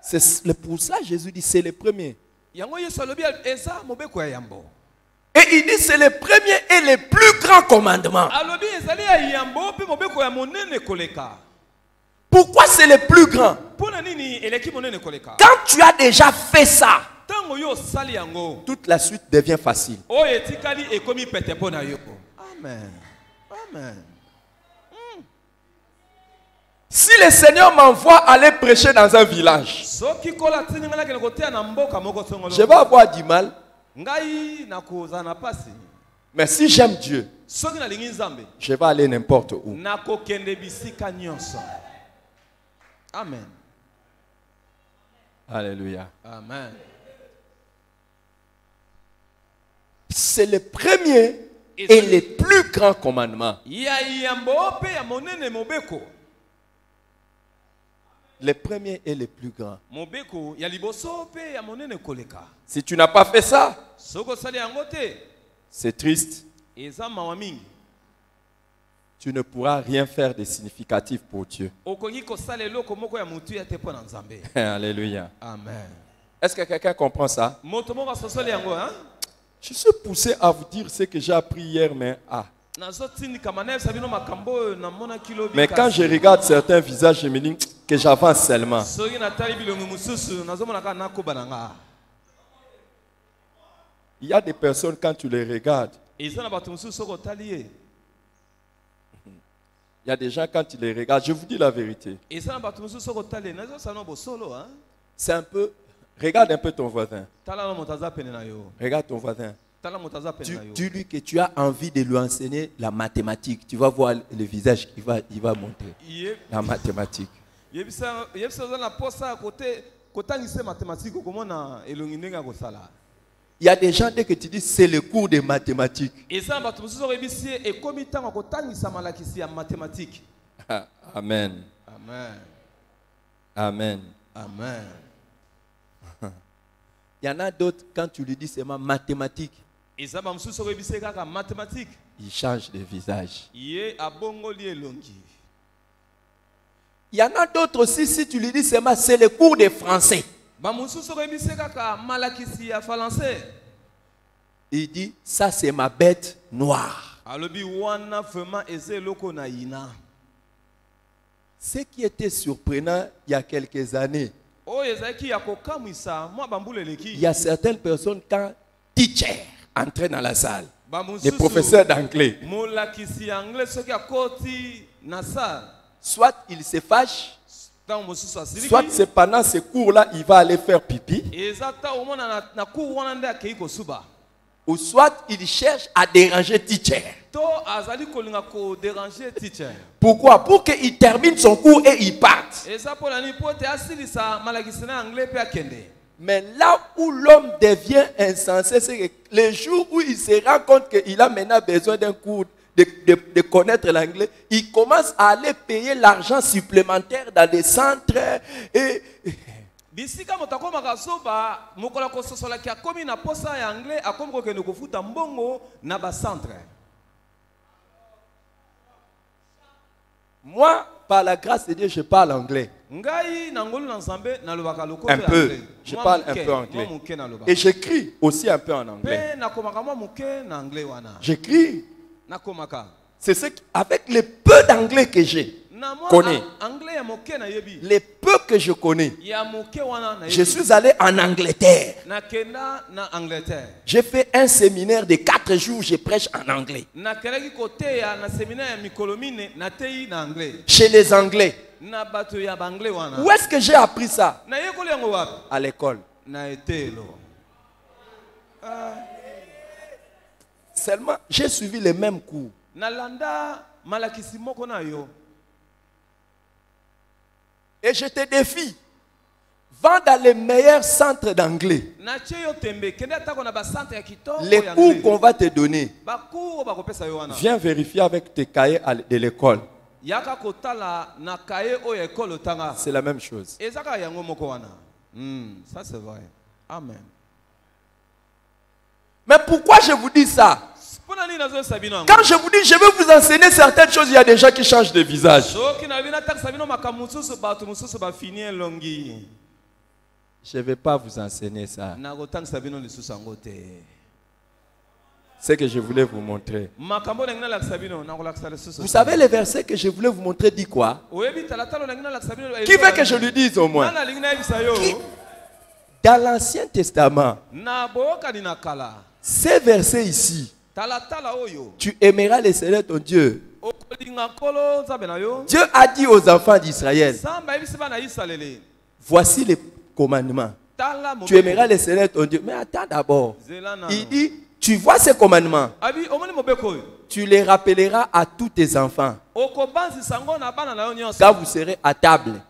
C'est pour ça que Jésus dit c'est le premier. Et il dit c'est le premier et le plus grand commandement. Pourquoi c'est le plus grand? Quand tu as déjà fait ça, toute la suite devient facile. Amen. Amen. Si le Seigneur m'envoie aller prêcher dans un village, je vais avoir du mal. Mais si j'aime Dieu, je vais aller n'importe où. Amen. Alléluia. Amen. C'est le premier et le plus grand commandement. Le premier et le plus grand. Si tu n'as pas fait ça, c'est triste. Tu ne pourras rien faire de significatif pour Dieu. Alléluia. Amen. Est-ce que quelqu'un comprend ça? Je suis poussé à vous dire ce que j'ai appris hier, mais mais quand je regarde certains visages, je me dis que j'avance seulement. Il y a des personnes, quand tu les regardes, il y a des gens, quand tu les regardes, je vous dis la vérité. C'est un peu... Regarde un peu ton voisin. Regarde ton voisin. Dis-lui que tu as envie de lui enseigner la mathématique. Tu vas voir le visage qu'il va montrer. La mathématique. Il y a des gens, dès que tu dis c'est le cours de mathématiques. Amen. Amen. Amen. Amen. Il y en a d'autres, quand tu lui dis seulement mathématiques, il change de visage. Il y en a d'autres aussi, si tu lui dis seulement c'est le cours de français, il dit ça c'est ma bête noire. Ce qui était surprenant il y a quelques années, il y a certaines personnes, quand teacher entrait dans la salle, les professeurs d'anglais, soit il se fâche, soit c'est pendant ce cours-là, il va aller faire pipi, ou soit il cherche à déranger teacher. Pourquoi? Pour qu'il termine son cours et il parte. Mais là où l'homme devient insensé, c'est que les jours où il se rend compte qu'il a maintenant besoin d'un cours de connaître l'anglais, il commence à aller payer l'argent supplémentaire dans des centres et bisika motako makasoba mokola kososola ki akomi na posa ya anglais akomi ko kende kofuta mbongo na ba centre. Moi, par la grâce de Dieu, je parle anglais. Ngai na ngolu na nzambe na lobaka lokoto Un peu. anglais. Je parle un peu anglais. Et j'écris aussi un peu en anglais. Pe na komaka mwa muke na anglais wana. J'écris. Na komaka. C'est ce avec le peu d'anglais que j'ai. Connais. Les peu que je connais. Je suis allé en Angleterre. J'ai fait un séminaire de 4 jours, je prêche en anglais. Chez les Anglais. Où est-ce que j'ai appris ça? À l'école. Seulement, j'ai suivi les mêmes cours. Et je te défie, va dans les meilleurs centres d'anglais. Les cours qu'on va te donner, viens vérifier avec tes cahiers de l'école. C'est la même chose. Ça c'est vrai. Amen. Mais pourquoi je vous dis ça? Quand je vous dis, je vais vous enseigner certaines choses, il y a des gens qui changent de visage. Je ne vais pas vous enseigner ça. C'est que je voulais vous montrer. Vous savez, le verset que je voulais vous montrer dit quoi? Qui veut que je lui dise au moins? Dans l'Ancien Testament, ces versets ici, tu aimeras le Seigneur ton Dieu. Dieu a dit aux enfants d'Israël, voici les commandements. Tu aimeras le Seigneur ton Dieu. Mais attends d'abord. Il dit, tu vois ces commandements. Tu les rappelleras à tous tes enfants. Quand vous serez à table.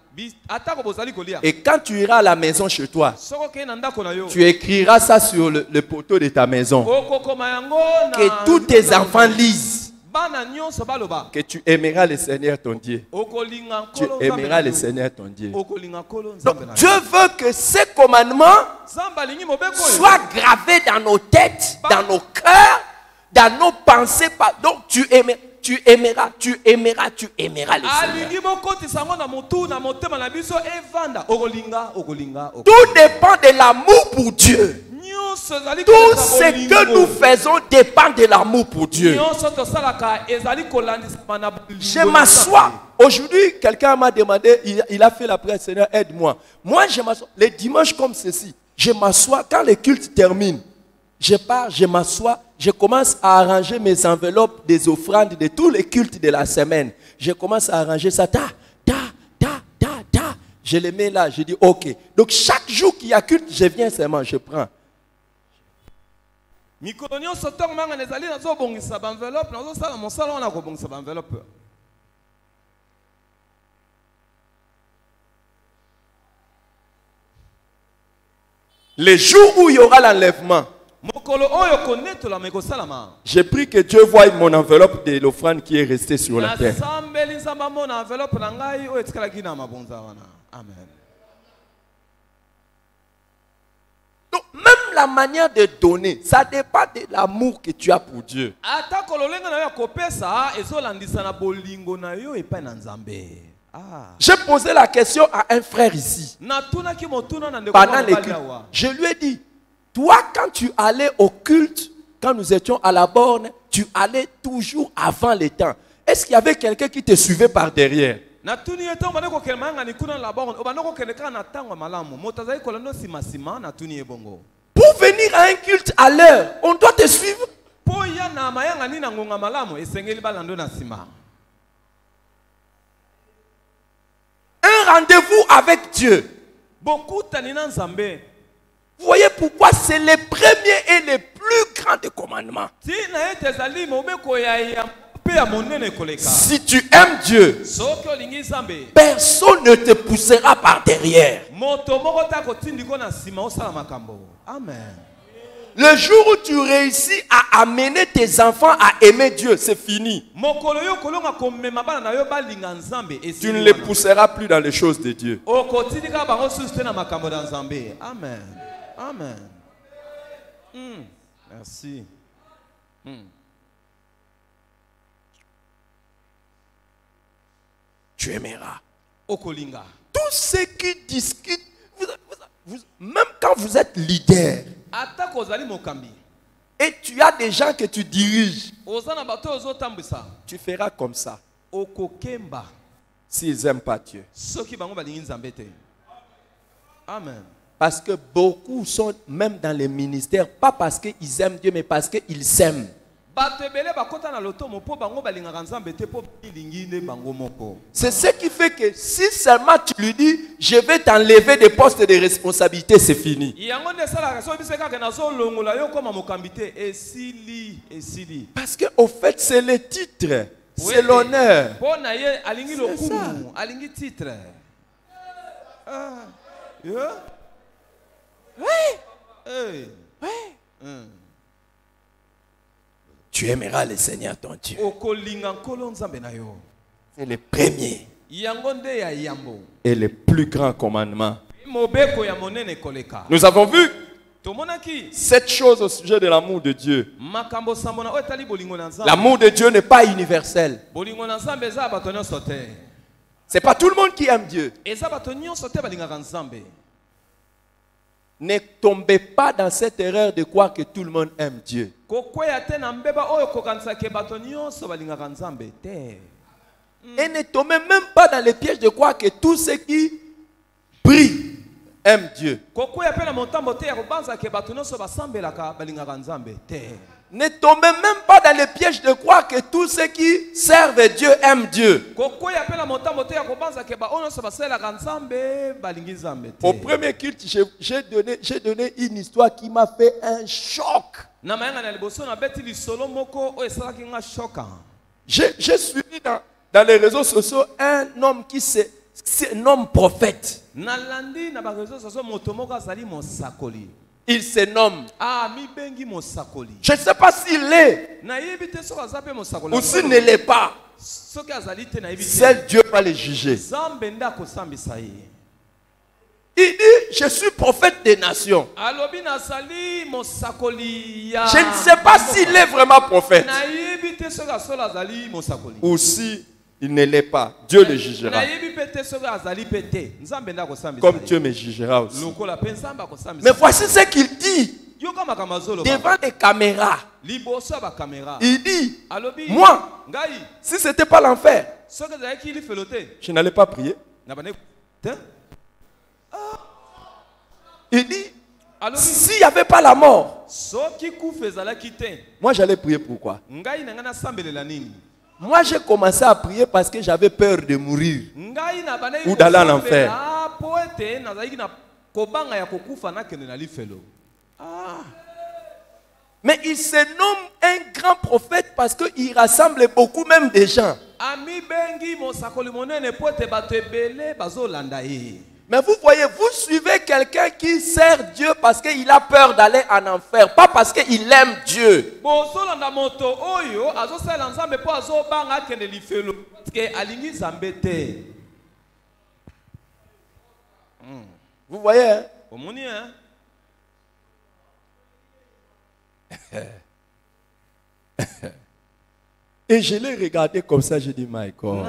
Et quand tu iras à la maison chez toi, tu écriras ça sur le poteau de ta maison. Que tous tes enfants lisent. Que tu aimeras le Seigneur ton Dieu. Tu aimeras le Seigneur ton Dieu. Donc, Dieu veut que ces commandements soient gravés dans nos têtes, dans nos cœurs, dans nos pensées. Donc tu aimeras le Seigneur. Tout dépend de l'amour pour Dieu. Tout ce que nous faisons dépend de l'amour pour Dieu. Je m'assois. Aujourd'hui, quelqu'un m'a demandé, il a fait la prière, Seigneur, aide-moi. Moi, je m'assois. Les dimanches comme ceci, je m'assois. Quand le culte termine, je pars, je m'assois. Je commence à arranger mes enveloppes des offrandes de tous les cultes de la semaine. Je commence à arranger ça. Je les mets là. Je dis OK. Donc chaque jour qu'il y a culte, je viens seulement, je prends. Les jours où il y aura l'enlèvement, j'ai pris que Dieu voie mon enveloppe de l'offrande qui est restée sur la terre. Donc, même la manière de donner, ça dépend de l'amour que tu as pour Dieu. J'ai posé la question à un frère ici. Pendant les cultes, je lui ai dit, toi, quand tu allais au culte, quand nous étions à la borne, tu allais toujours avant le temps. Est-ce qu'il y avait quelqu'un qui te suivait par derrière? Pour venir à un culte à l'heure, on doit te suivre. Un rendez-vous avec Dieu. Vous voyez pourquoi c'est le premier et le plus grand des commandements. Si tu aimes Dieu, personne ne te poussera par derrière. Amen. Le jour où tu réussis à amener tes enfants à aimer Dieu, c'est fini. Tu ne les pousseras plus dans les choses de Dieu. Amen. Amen. Merci. Tu aimeras. Okolinga. Tous ceux qui discutent, même quand vous êtes leader, et tu as des gens que tu diriges, tu feras comme ça. S'ils n'aiment pas Dieu. Amen. Parce que beaucoup sont même dans les ministères, pas parce qu'ils aiment Dieu, mais parce qu'ils s'aiment. C'est ce qui fait que si seulement tu lui dis, je vais t'enlever des postes de responsabilité, c'est fini. Parce qu'au fait, c'est le titre, c'est l'honneur. Tu aimeras le Seigneur ton Dieu. C'est le premier et le plus grand commandement. Nous avons vu cette chose au sujet de l'amour de Dieu. L'amour de Dieu n'est pas universel. C'est pas tout le monde qui aime Dieu. Ne tombez pas dans cette erreur de croire que tout le monde aime Dieu. Et ne tombez même pas dans le piège de croire que tous ceux qui prient aiment Dieu. Ne tombez même pas dans le piège de croire que tous ceux qui servent Dieu aiment Dieu. Au premier culte, j'ai donné une histoire qui m'a fait un choc. J'ai suivi dans les réseaux sociaux un homme c'est un homme prophète. Il se nomme. Je ne sais pas s'il l'est ou s'il ne l'est pas. Seul Dieu va le juger. Il dit, je suis prophète des nations. Je ne sais pas s'il est vraiment prophète ou si il ne l'est pas. Dieu le jugera. Comme Dieu me jugera aussi. Mais voici ce qu'il dit devant les caméras. Il dit, moi, si ce n'était pas l'enfer, je n'allais pas prier. Il dit, s'il n'y avait pas la mort, moi j'allais prier pourquoi? Moi j'ai commencé à prier parce que j'avais peur de mourir ou d'aller en enfer. Mais il se nomme un grand prophète parce qu'il rassemble beaucoup même des gens. Mais vous voyez, vous suivez quelqu'un qui sert Dieu parce qu'il a peur d'aller en enfer, pas parce qu'il aime Dieu. Vous voyez, hein? Et je l'ai regardé comme ça, j'ai dit, my God.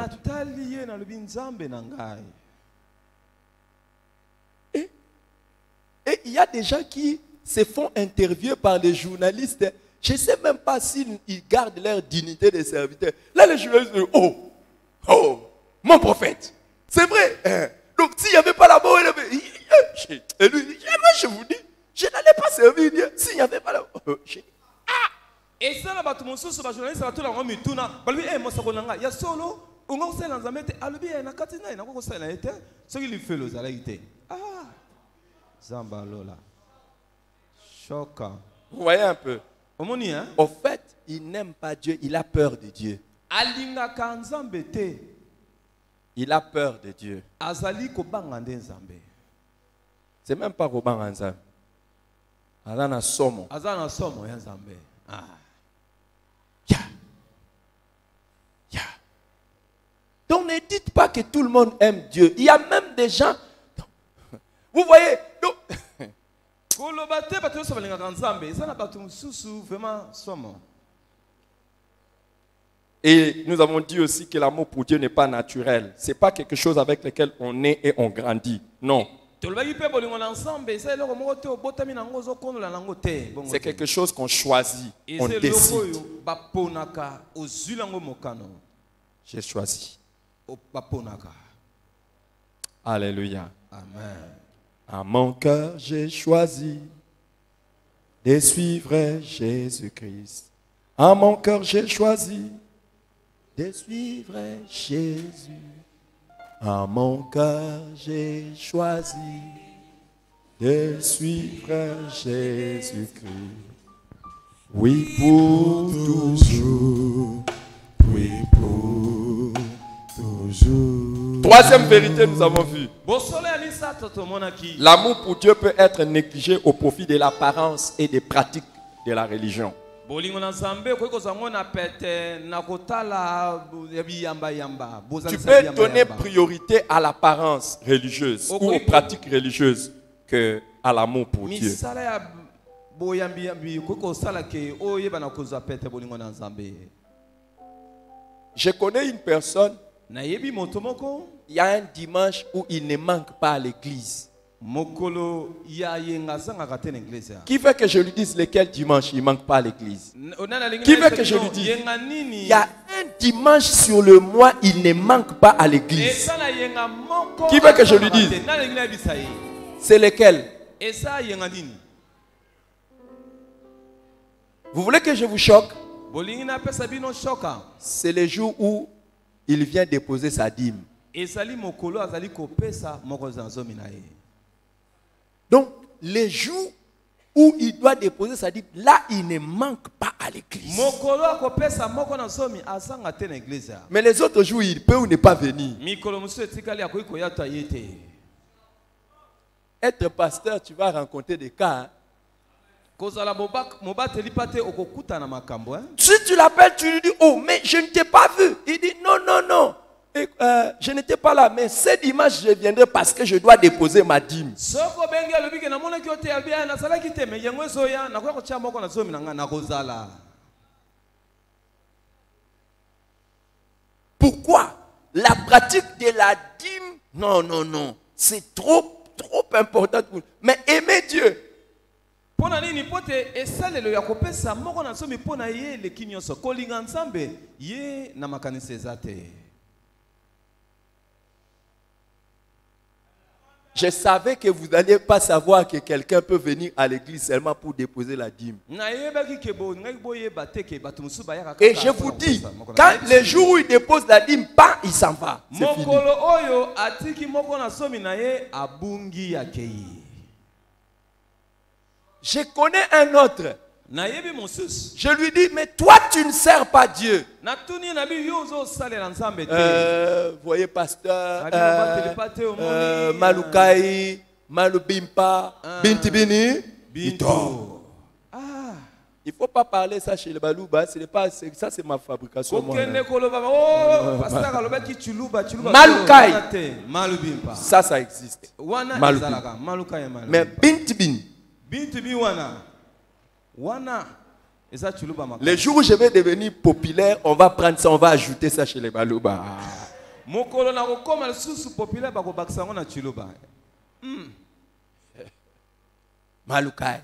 Et il y a des gens qui se font interviewer par les journalistes. Je ne sais même pas s'ils gardent leur dignité de serviteur. Là, les journalistes disent, oh, mon prophète. C'est vrai. Donc, s'il n'y avait pas la mort, et lui, je vous dis, je n'allais pas servir Dieu. S'il n'y avait pas la mort, je dis, et ça, là, tout le monde, les journalistes, tout le monde, mituna, balbi, moi, ça, il y a solo, on va se lancer, mais albi, na katina, na ko se la été, ce qu'il fait le zalaïté. Zamba Lola. Choquant. Vous voyez un peu. Hein? Au fait, il n'aime pas Dieu, il a peur de Dieu. Il a peur de Dieu. C'est même pas Robin Anzam. Azana Somo. Azana Somo, Yanzambe. Ah. Donc ne dites pas que tout le monde aime Dieu. Il y a même des gens. Vous voyez. Et nous avons dit aussi que l'amour pour Dieu n'est pas naturel. Ce n'est pas quelque chose avec lequel on naît et on grandit. Non. C'est quelque chose qu'on choisit. On décide. J'ai choisi. Alléluia. Amen. À mon cœur, j'ai choisi de suivre Jésus-Christ. À mon cœur, j'ai choisi de suivre Jésus. À mon cœur, j'ai choisi de suivre Jésus-Christ. Oui, pour toujours. Oui, pour toujours. Troisième vérité, nous avons vu. L'amour pour Dieu peut être négligé au profit de l'apparence et des pratiques de la religion. Tu peux donner priorité à l'apparence religieuse ou aux pratiques religieuses que à l'amour pour Dieu. Je connais une personne, il y a un dimanche où il ne manque pas à l'église. Qui veut que je lui dise lequel dimanche il ne manque pas à l'église? Qui veut que je lui dise? Il y a un dimanche sur le mois, il ne manque pas à l'église. Qui veut que je lui dise? C'est lequel? Vous voulez que je vous choque? C'est le jour où il vient déposer sa dîme. Donc, les jours où il doit déposer sa dîme, là, il ne manque pas à l'église. Mais les autres jours, il peut ou ne pas venir. Être pasteur, tu vas rencontrer des cas. Si tu l'appelles, tu lui dis, oh, mais je ne t'ai pas vu. Il dit, non, non, non. Et, je n'étais pas là, mais ce dimanche, je viendrai parce que je dois déposer ma dîme. Pourquoi? La pratique de la dîme, non, non, non. C'est trop important. Mais aimer Dieu. Je savais que vous n'alliez pas savoir que quelqu'un peut venir à l'église seulement pour déposer la dîme. Et je vous dis, quand le jour où il dépose la dîme, pas, il s'en va. C'est fini. Je connais un autre. Je lui dis, mais toi tu ne sers pas Dieu. Voyez pasteur, Malukai, Malubimpa, Bintibini, Bito. Il ne faut pas parler ça chez les Balouba, ça c'est ma fabrication. Malukai, ça existe. Mais Bintibini. Les jours où je vais devenir populaire, on va prendre ça, on va ajouter ça chez les Balouba. Malukai,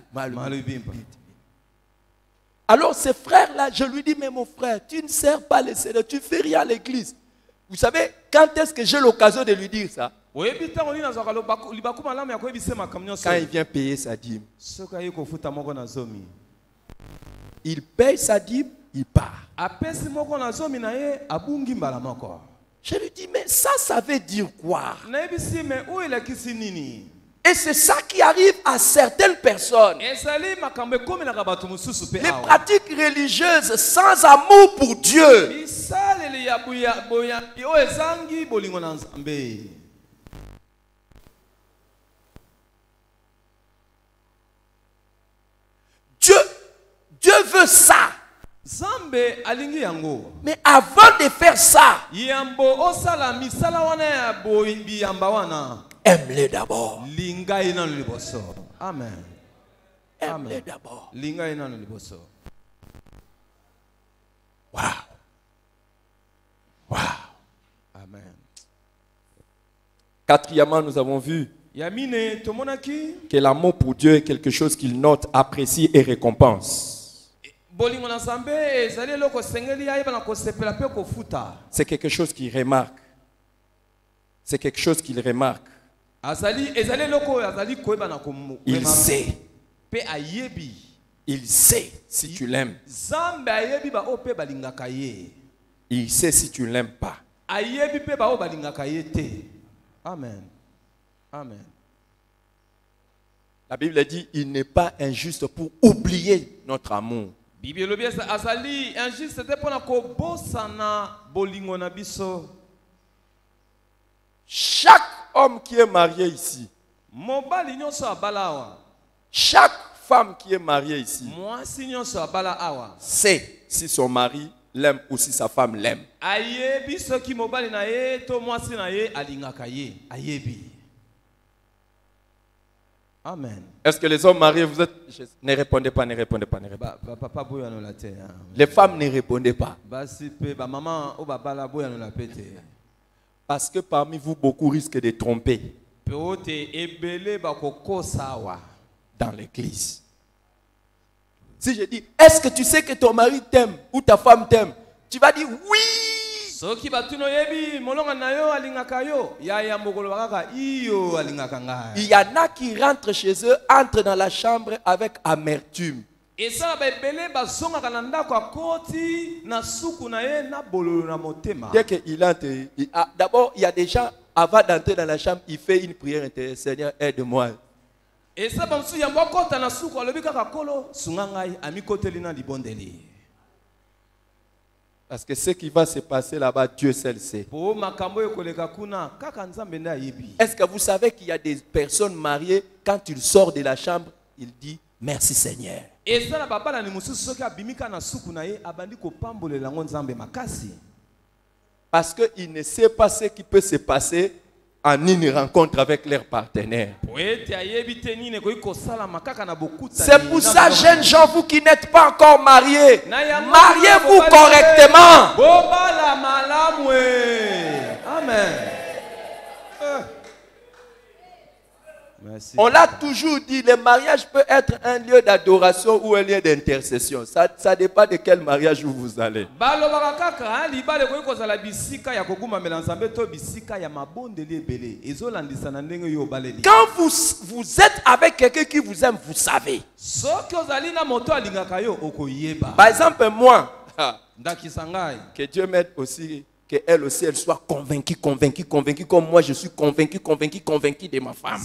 alors ces frères-là, je lui dis, mais mon frère, tu ne sers pas le Seigneur, tu ne fais rien à l'église. Vous savez, quand est-ce que j'ai l'occasion de lui dire ça? Quand il vient payer sa dîme. Il paye sa dîme, il part. Je lui dis, mais ça veut dire quoi? Et c'est ça qui arrive à certaines personnes. Les pratiques religieuses sans amour pour Dieu. veut ça. Zambe alingi yango. Mais avant de faire ça, Yambo osala misala wana ya boimbi yamba wana. aime-le d'abord. Linga ina liboso. Amen. Aime-le d'abord. Linga ina liboso. Wow. Wow. Amen. Quatrièmement, nous avons vu Yamine tomonaki que l'amour pour Dieu est quelque chose qu'il note, apprécie et récompense. bolingo na Nzambe ezali loko sengeli ayeba na kosepela pe kofuta. C'est quelque chose qu'il remarque. C'est quelque chose qu'il remarque. Azali ezali loko azali koyeba na komu. Il sait. Pe ayebi. Il sait si tu l'aimes. Zambe ayebi ba o pe balingaka ye. Il sait si tu ne l'aimes pas. Ayebi pe ba o balingaka ye te. Amen. Amen. La Bible dit, il n'est pas injuste pour oublier notre amour. Bible lobi azali injuste te pona ko bosana bolingo na biso. Chaque homme qui est marié ici, Mobali nyonso abala awa. chaque femme qui est mariée ici, Mwasi nyonso abala awa. sait si son mari l'aime ou si sa femme l'aime. Ayebi soki mobali na ye to mwasi na ye alingaka ye. Ayebi. Amen. Est-ce que les hommes mariés, vous êtes... Ne répondez pas, ne répondez pas, ne répondez pas. Papa boya no la te. Les femmes ne répondez pas. Basi pe ba maman o baba la boya no la pete. Parce que parmi vous, beaucoup risquent de tromper Pe ote ebele ba kokosa wa dans l'église. Si je dis, est-ce que tu sais que ton mari t'aime ou ta femme t'aime? Tu vas dire oui. Soki batuno yebi molonga na yo alingaka yo ya ya mokolo bakaka iyo alingaka ngai. Il y en a qui rentrent chez eux, entrent dans la chambre avec amertume. Et ça ba ebele ba zonga na ndako akoti na suku na ye na bololo na motema. Dès qu'il entre, d'abord, il y a des gens, avant d'entrer dans la chambre, il fait une prière intérieure. Seigneur, aide-moi. Et ça ba msu ya mbokota na suku alobi kaka kolo sunga ngai amikoteli na libondeli. Parce que ce qui va se passer là-bas, Dieu seul sait. Est-ce que vous savez qu'il y a des personnes mariées, quand il sort de la chambre, il dit merci Seigneur. Parce qu'il ne sait pas ce qui peut se passer en une rencontre avec leur partenaire. C'est pour ça, jeunes gens, vous qui n'êtes pas encore mariés, mariez-vous correctement. Amen. Merci. On l'a toujours dit, le mariage peut être un lieu d'adoration ou un lieu d'intercession. Ça dépend de quel mariage où vous allez. Quand vous êtes avec quelqu'un qui vous aime, vous savez. Par exemple, moi, que Dieu m'aide aussi, qu'elle aussi, elle soit convaincue comme moi, je suis convaincu de ma femme.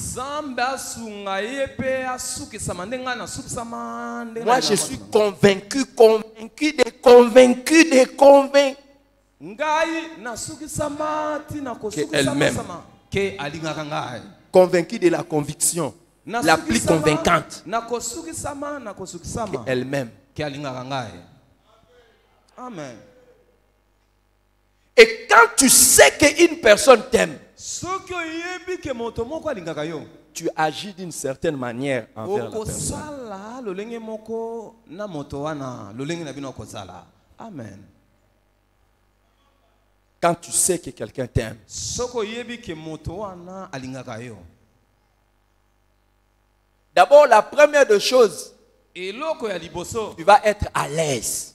Moi, je suis convaincu. Qu'elle-même. Convaincu de la conviction la plus convaincante. Qu'elle-même. Amen. Et quand tu sais qu'une personne t'aime, tu agis d'une certaine manière envers la personne. Amen. Quand tu sais que quelqu'un t'aime, d'abord, la première des choses, tu vas être à l'aise.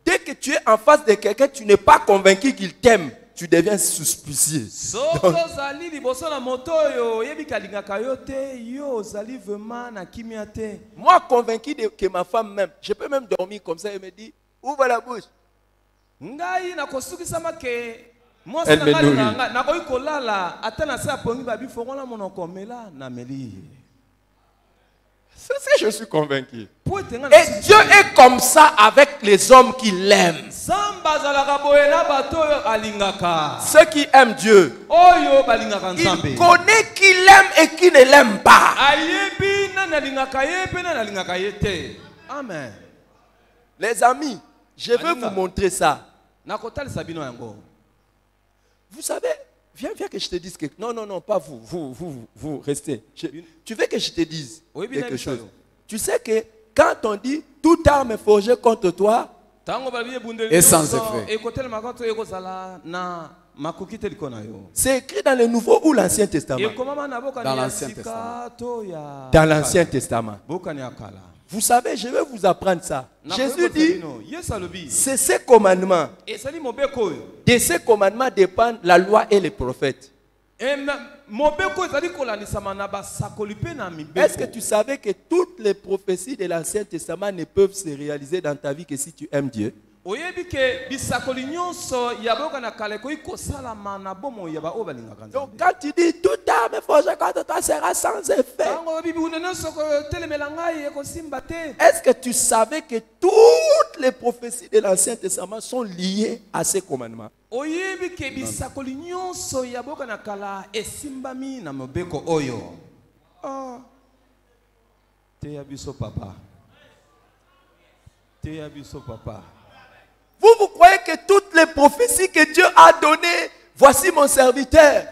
Dès que tu es en face de quelqu'un, tu n'es pas convaincu qu'il t'aime, tu deviens suspicieux. Donc, moi, convaincu que ma femme m'aime, je peux même dormir comme ça et me dit, ouvre la bouche. Elle me nourrit. C'est ce que je suis convaincu. Et Dieu est comme ça avec les hommes qui l'aiment. Ceux qui aiment Dieu, il connaît qui l'aime et qui ne l'aime pas. Amen. Les amis, je veux vous montrer ça. Vous savez, viens que je te dise quelque chose. Non, pas vous, restez. Tu veux que je te dise quelque chose? Tu sais que quand on dit toute arme forgée contre toi est sans effet. C'est écrit dans le Nouveau ou l'Ancien Testament? Dans l'Ancien Testament. Dans l'Ancien Testament. Vous savez, je vais vous apprendre ça. Jésus dit, c'est ces commandements. De ces commandements dépendent la loi et les prophètes. Est-ce que tu savais que toutes les prophéties de l'Ancien Testament ne peuvent se réaliser dans ta vie que si tu aimes Dieu? Donc quand tu dis toute arme forgée contre toi sera sans effet, est-ce que tu savais que toutes les prophéties de l'Ancien Testament sont liées à ces commandements? Vous croyez que toutes les prophéties que Dieu a données, voici mon serviteur,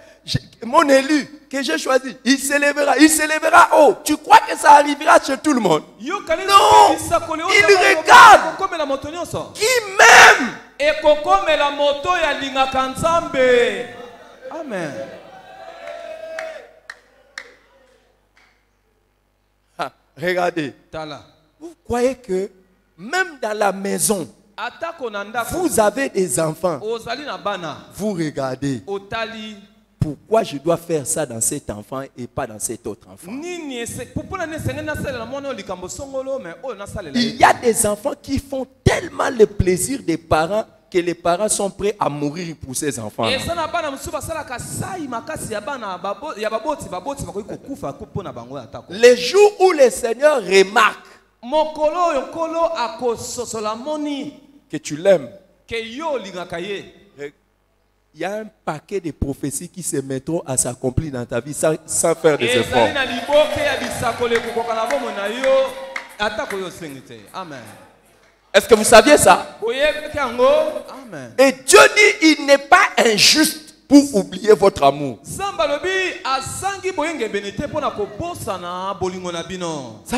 mon élu, que j'ai choisi, il s'élèvera haut. Tu crois que ça arrivera chez tout le monde? Non, il regarde qui m'aime. Amen. Regardez, vous croyez que même dans la maison, vous avez des enfants, vous regardez, pourquoi je dois faire ça dans cet enfant et pas dans cet autre enfant? Il y a des enfants qui font tellement le plaisir des parents que les parents sont prêts à mourir pour ces enfants. Les jours où le Seigneur remarque que tu l'aimes, il y a un paquet de prophéties qui se mettront à s'accomplir dans ta vie sans faire des efforts. Amen. Est-ce que vous saviez ça? Amen. Et Dieu dit, il n'est pas injuste pour oublier votre amour. Ça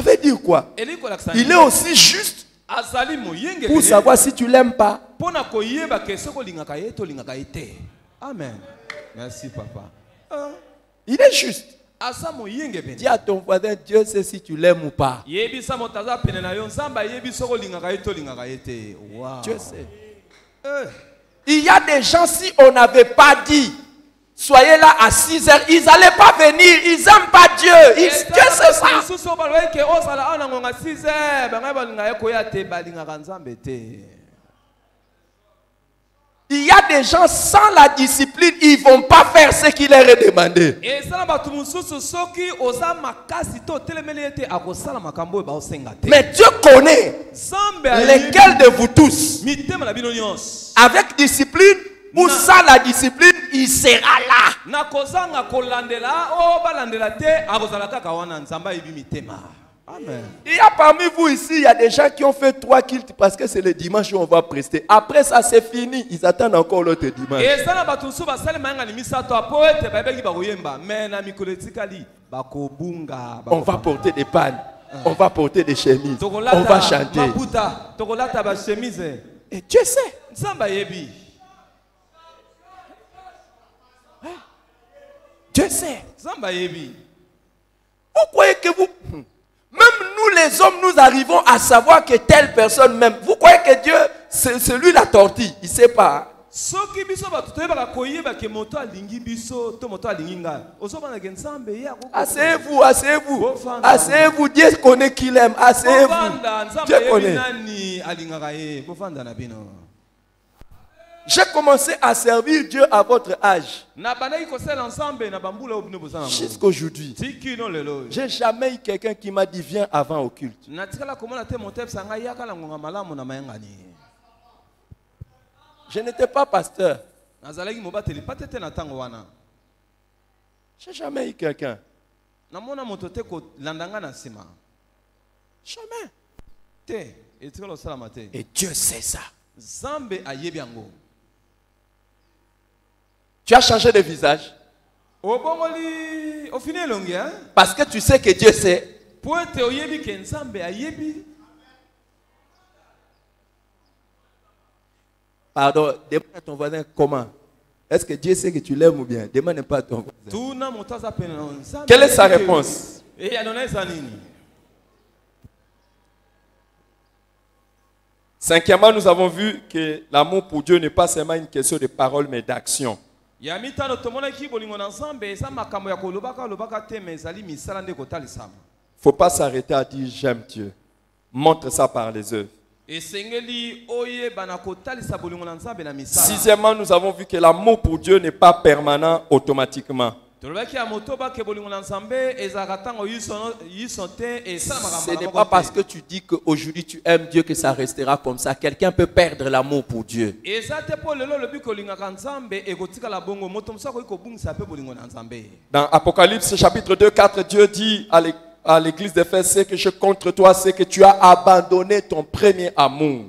veut dire quoi? Il est aussi juste pour savoir si tu l'aimes pas. Amen. Merci papa. Il est juste. Dis à ton voisin, Dieu sait si tu l'aimes ou pas. Dieu sait. Il y a des gens, si on n'avait pas dit soyez là à 6 heures, ils n'allaient pas venir. Ils n'aiment pas Dieu. Dieu sait ça. Il y a des gens sans la discipline, ils ne vont pas faire ce qu'il leur est demandé. Mais Dieu connaît lesquels de vous tous, avec discipline ou sans la discipline, il sera là. Amen. Il y a parmi vous ici, il y a des gens qui ont fait 3 cultes parce que c'est le dimanche où on va prester. Après ça, c'est fini. Ils attendent encore l'autre dimanche. On va porter des pannes. On va porter des chemises. On va chanter. Et Dieu sait. Dieu sait. Vous croyez que vous... Même nous les hommes, nous arrivons à savoir que telle personne m'aime. Vous croyez que Dieu, c'est lui la tortille? Il ne sait pas. Asseyez-vous, asseyez-vous. Asseyez-vous, Dieu connaît qui l'aime. Asseyez-vous. Dieu connaît. J'ai commencé à servir Dieu à votre âge. Jusqu'aujourd'hui. J'ai jamais eu quelqu'un qui m'a dit viens avant au culte. Je n'étais pas pasteur. J'ai jamais eu quelqu'un. namona moto te ko landanga na sima. Jamais. Te, etikalo salama te. Et Dieu sait ça. Zambe ayebi yango. Tu as changé de visage. Obongoli, au final longue, hein? Parce que tu sais que Dieu sait. Poete oyebi ke Nzambe ayebi. Pardon, demande à ton voisin comment. Est-ce que Dieu sait que tu l'aimes ou bien? Demande pas à ton voisin. Quelle est sa réponse? Cinquièmement, nous avons vu que l'amour pour Dieu n'est pas seulement une question de parole, mais d'action. Il ne faut pas s'arrêter à dire j'aime Dieu. Montre ça par les œuvres. Sixièmement, nous avons vu que l'amour pour Dieu n'est pas permanent automatiquement. Ce n'est pas parce que tu dis qu'aujourd'hui tu aimes Dieu que ça restera comme ça. Quelqu'un peut perdre l'amour pour Dieu. Dans Apocalypse chapitre 2, 4, Dieu dit à l'église d'Éphèse, c'est que je contre toi, c'est que tu as abandonné ton premier amour.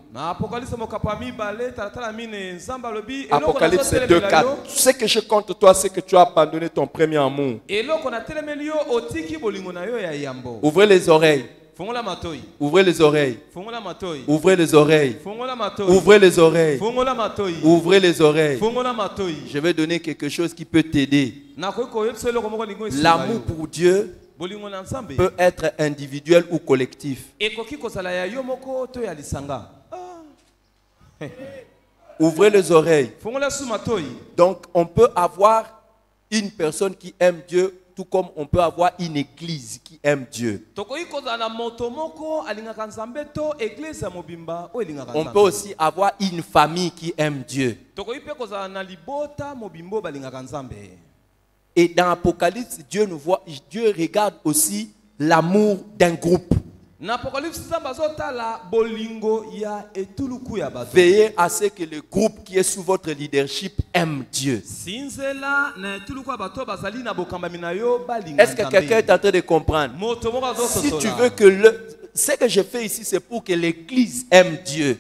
Apocalypse 2, 4. Ce que je contre toi, c'est que tu as abandonné ton premier amour. Ouvrez les oreilles. Ouvrez les oreilles. Ouvrez les oreilles. Ouvrez les oreilles. Ouvrez les oreilles. Je vais donner quelque chose qui peut t'aider. L'amour pour Dieu peut être individuel ou collectif. Ouvrez les oreilles. Donc on peut avoir une personne qui aime Dieu, tout comme on peut avoir une église qui aime Dieu. On peut aussi avoir une famille qui aime Dieu. Et dans l'Apocalypse, Dieu regarde aussi l'amour d'un groupe. Veillez à ce que le groupe qui est sous votre leadership aime Dieu. Est-ce que quelqu'un est en train de comprendre? Si tu veux que ce que je fais ici, c'est pour que l'église aime Dieu.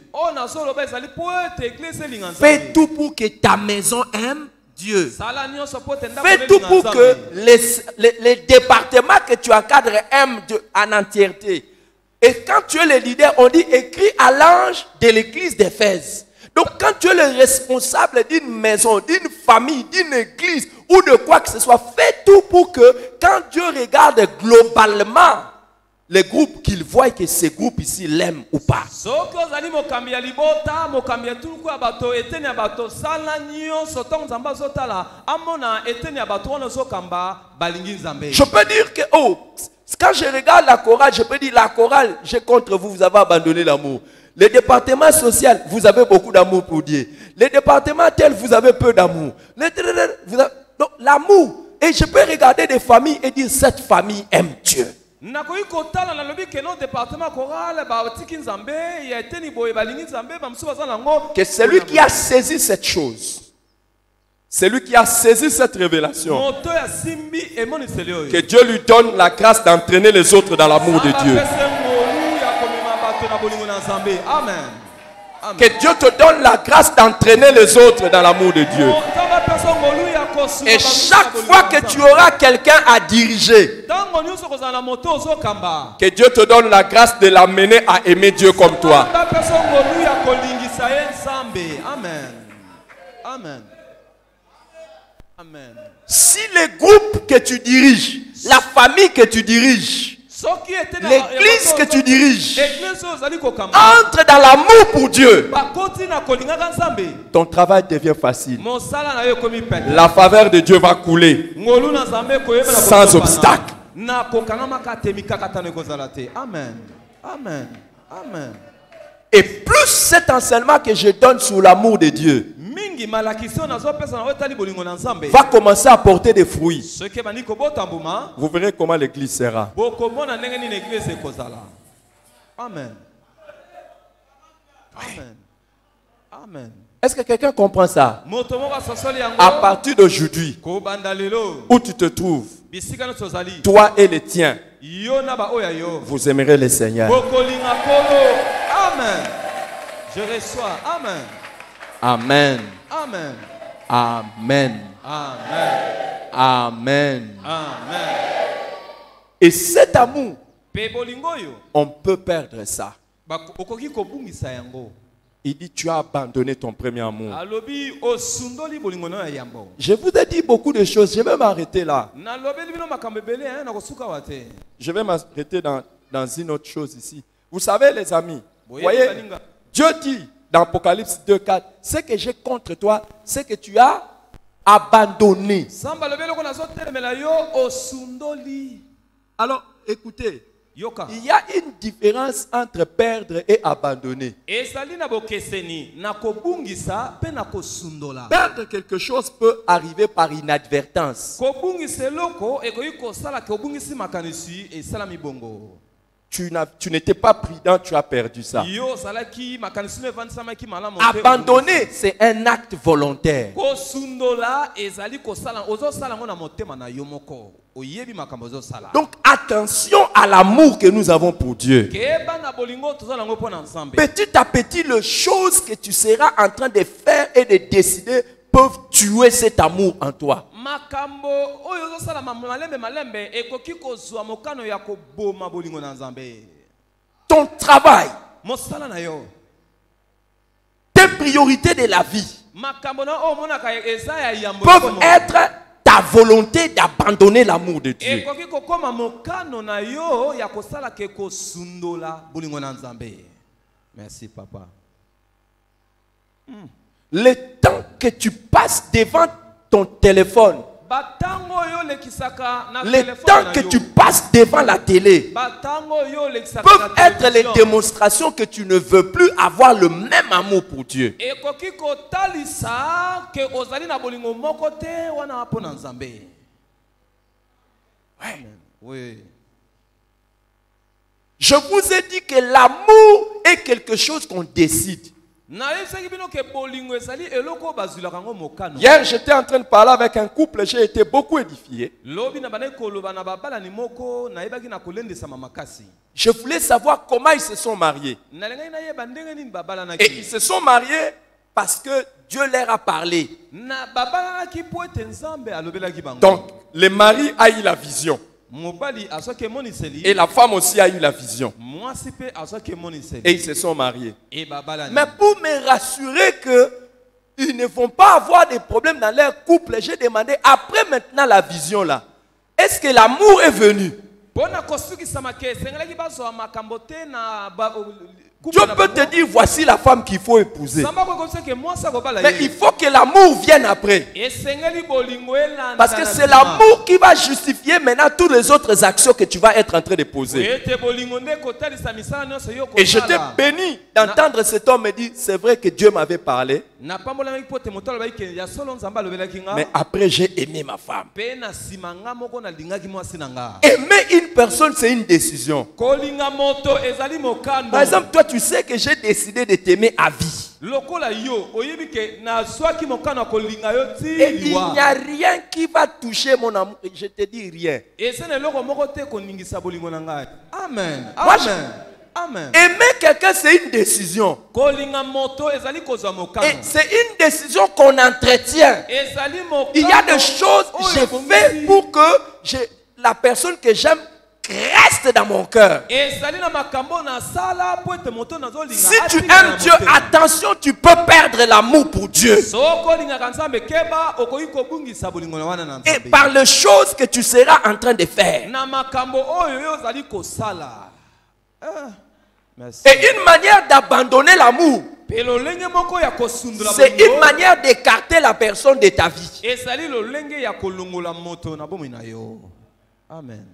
Fais tout pour que ta maison aime Dieu. Fais tout pour que les départements que tu encadres aiment Dieu en entièreté. Et quand tu es le leader, on dit écris à l'ange de l'église d'Éphèse. Donc quand tu es le responsable d'une maison, d'une famille, d'une église ou de quoi que ce soit, fais tout pour que quand Dieu regarde globalement les groupes, qu'il voit que ces groupes ici l'aiment ou pas. Je peux dire que, quand je regarde la chorale, je peux dire la chorale, j'ai contre vous, vous avez abandonné l'amour. Le département social, vous avez beaucoup d'amour pour Dieu. Le département tel, vous avez peu d'amour. Donc l'amour. Et je peux regarder des familles et dire cette famille aime Dieu. Que celui qui a saisi cette chose, celui qui a saisi cette révélation, que Dieu lui donne la grâce d'entraîner les autres dans l'amour de Dieu. Que Dieu te donne la grâce d'entraîner les autres dans l'amour de Dieu. Et chaque fois que tu auras quelqu'un à diriger, que Dieu te donne la grâce de l'amener à aimer Dieu comme toi. Amen. Amen. Amen. Si le groupe que tu diriges, la famille que tu diriges, l'église que tu diriges entre dans l'amour pour Dieu, ton travail devient facile. La faveur de Dieu va couler sans obstacle. Amen. Amen. Amen. Et plus cet enseignement que je donne sur l'amour de Dieu va commencer à porter des fruits, vous verrez comment l'église sera. Amen. Amen. Amen. Est-ce que quelqu'un comprend ça? À partir d'aujourd'hui, où tu te trouves, toi et les tiens, vous aimerez le Seigneur. Amen. Je reçois. Amen. Amen. Amen. Amen. Amen. Amen. Amen. Et cet amour, on peut perdre ça. Il dit, tu as abandonné ton premier amour. Je vous ai dit beaucoup de choses. Je vais m'arrêter là. Je vais m'arrêter dans une autre chose ici. Vous savez, les amis, voyez, Dieu dit dans Apocalypse 2:4, ce que j'ai contre toi, c'est que tu as abandonné. Alors, écoutez. Il y a une différence entre perdre et abandonner. Perdre quelque chose peut arriver par inadvertance. Tu n'étais pas prudent, tu as perdu ça. Abandonner, c'est un acte volontaire. Donc attention à l'amour que nous avons pour Dieu. Petit à petit, les choses que tu seras en train de faire et de décider peuvent tuer cet amour en toi. Ton travail, tes priorités de la vie peuvent être ta volonté d'abandonner l'amour de Dieu. Merci, papa. Le temps que tu passes devant ton téléphone, le temps que tu passes devant la télé, peuvent être les démonstrations que tu ne veux plus avoir le même amour pour Dieu. Oui. Je vous ai dit que l'amour est quelque chose qu'on décide. Hier, j'étais en train de parler avec un couple, j'ai été beaucoup édifié. Je voulais savoir comment ils se sont mariés. Et ils se sont mariés parce que Dieu leur a parlé. Donc, le mari a eu la vision. Et la femme aussi a eu la vision. Et ils se sont mariés. Mais pour me rassurer qu'ils ne vont pas avoir de problèmes dans leur couple, j'ai demandé, après maintenant la vision là, est-ce que l'amour est venu? Dieu peut te dire, voici la femme qu'il faut épouser. Mais il faut que l'amour vienne après. Parce que c'est l'amour qui va justifier maintenant toutes les autres actions que tu vas être en train de poser. Et j'étais béni d'entendre cet homme me dire, c'est vrai que Dieu m'avait parlé. Mais après j'ai aimé ma femme. Aimer une personne, c'est une décision. Par exemple, toi tu sais que j'ai décidé de t'aimer à vie. Et il n'y a rien qui va toucher mon amour. Je te dis rien. Amen. Moi, Amen. Aimer quelqu'un, c'est une décision. Et c'est une décision qu'on entretient. Il y a des choses que j'ai fait pour que la personne que j'aime reste dans mon cœur. Si tu aimes Dieu, attention, tu peux perdre l'amour pour Dieu. Et par les choses que tu seras en train de faire. Et une manière d'abandonner l'amour, c'est une manière d'écarter la personne de ta vie. Amen.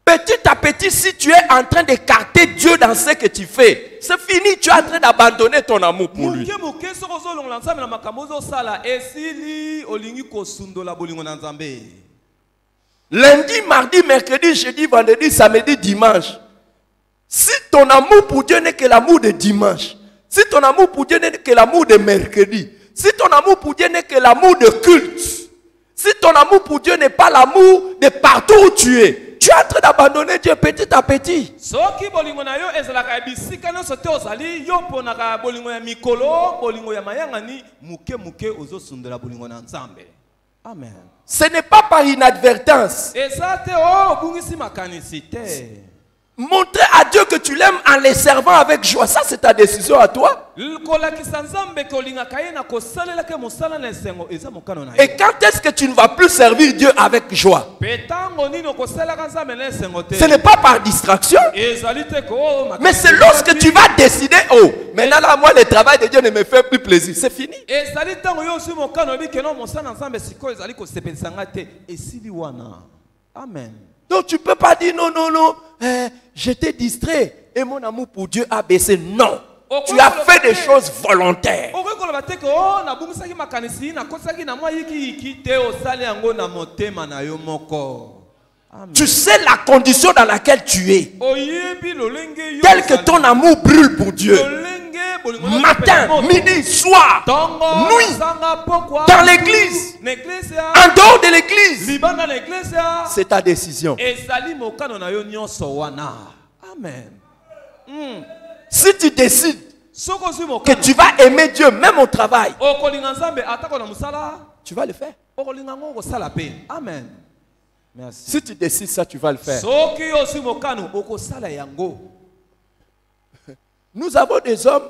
Petit à petit, si tu es en train d'écarter Dieu dans ce que tu fais, c'est fini, tu es en train d'abandonner ton amour pour lui. Lundi, mardi, mercredi, jeudi, vendredi, samedi, dimanche. Si ton amour pour Dieu n'est que l'amour de dimanche, Si ton amour pour Dieu n'est que l'amour de mercredi, si ton amour pour Dieu n'est que l'amour de culte, si ton amour pour Dieu n'est pas l'amour de partout où tu es en train d'abandonner Dieu petit à petit. Amen. Ce n'est pas par inadvertance. Montrer à Dieu que tu l'aimes en les servant avec joie. Ça, c'est ta décision à toi. Et quand est-ce que tu ne vas plus servir Dieu avec joie? Ce n'est pas par distraction. Mais c'est lorsque tu vas décider, oh, maintenant là, moi, le travail de Dieu ne me fait plus plaisir. C'est fini. Amen. Donc tu ne peux pas dire non, non, non, j'étais distrait et mon amour pour Dieu a baissé. Non, tu as fait des choses volontaires. Tu sais la condition dans laquelle tu es. Tel que ton amour brûle pour Dieu. Matin, midi, soir, nuit, dans l'église, en dehors de l'église. C'est ta décision. Amen. Si tu décides que tu vas aimer Dieu même au travail, tu vas le faire. Amen. Merci. Si tu décides ça, tu vas le faire. Nous avons des hommes,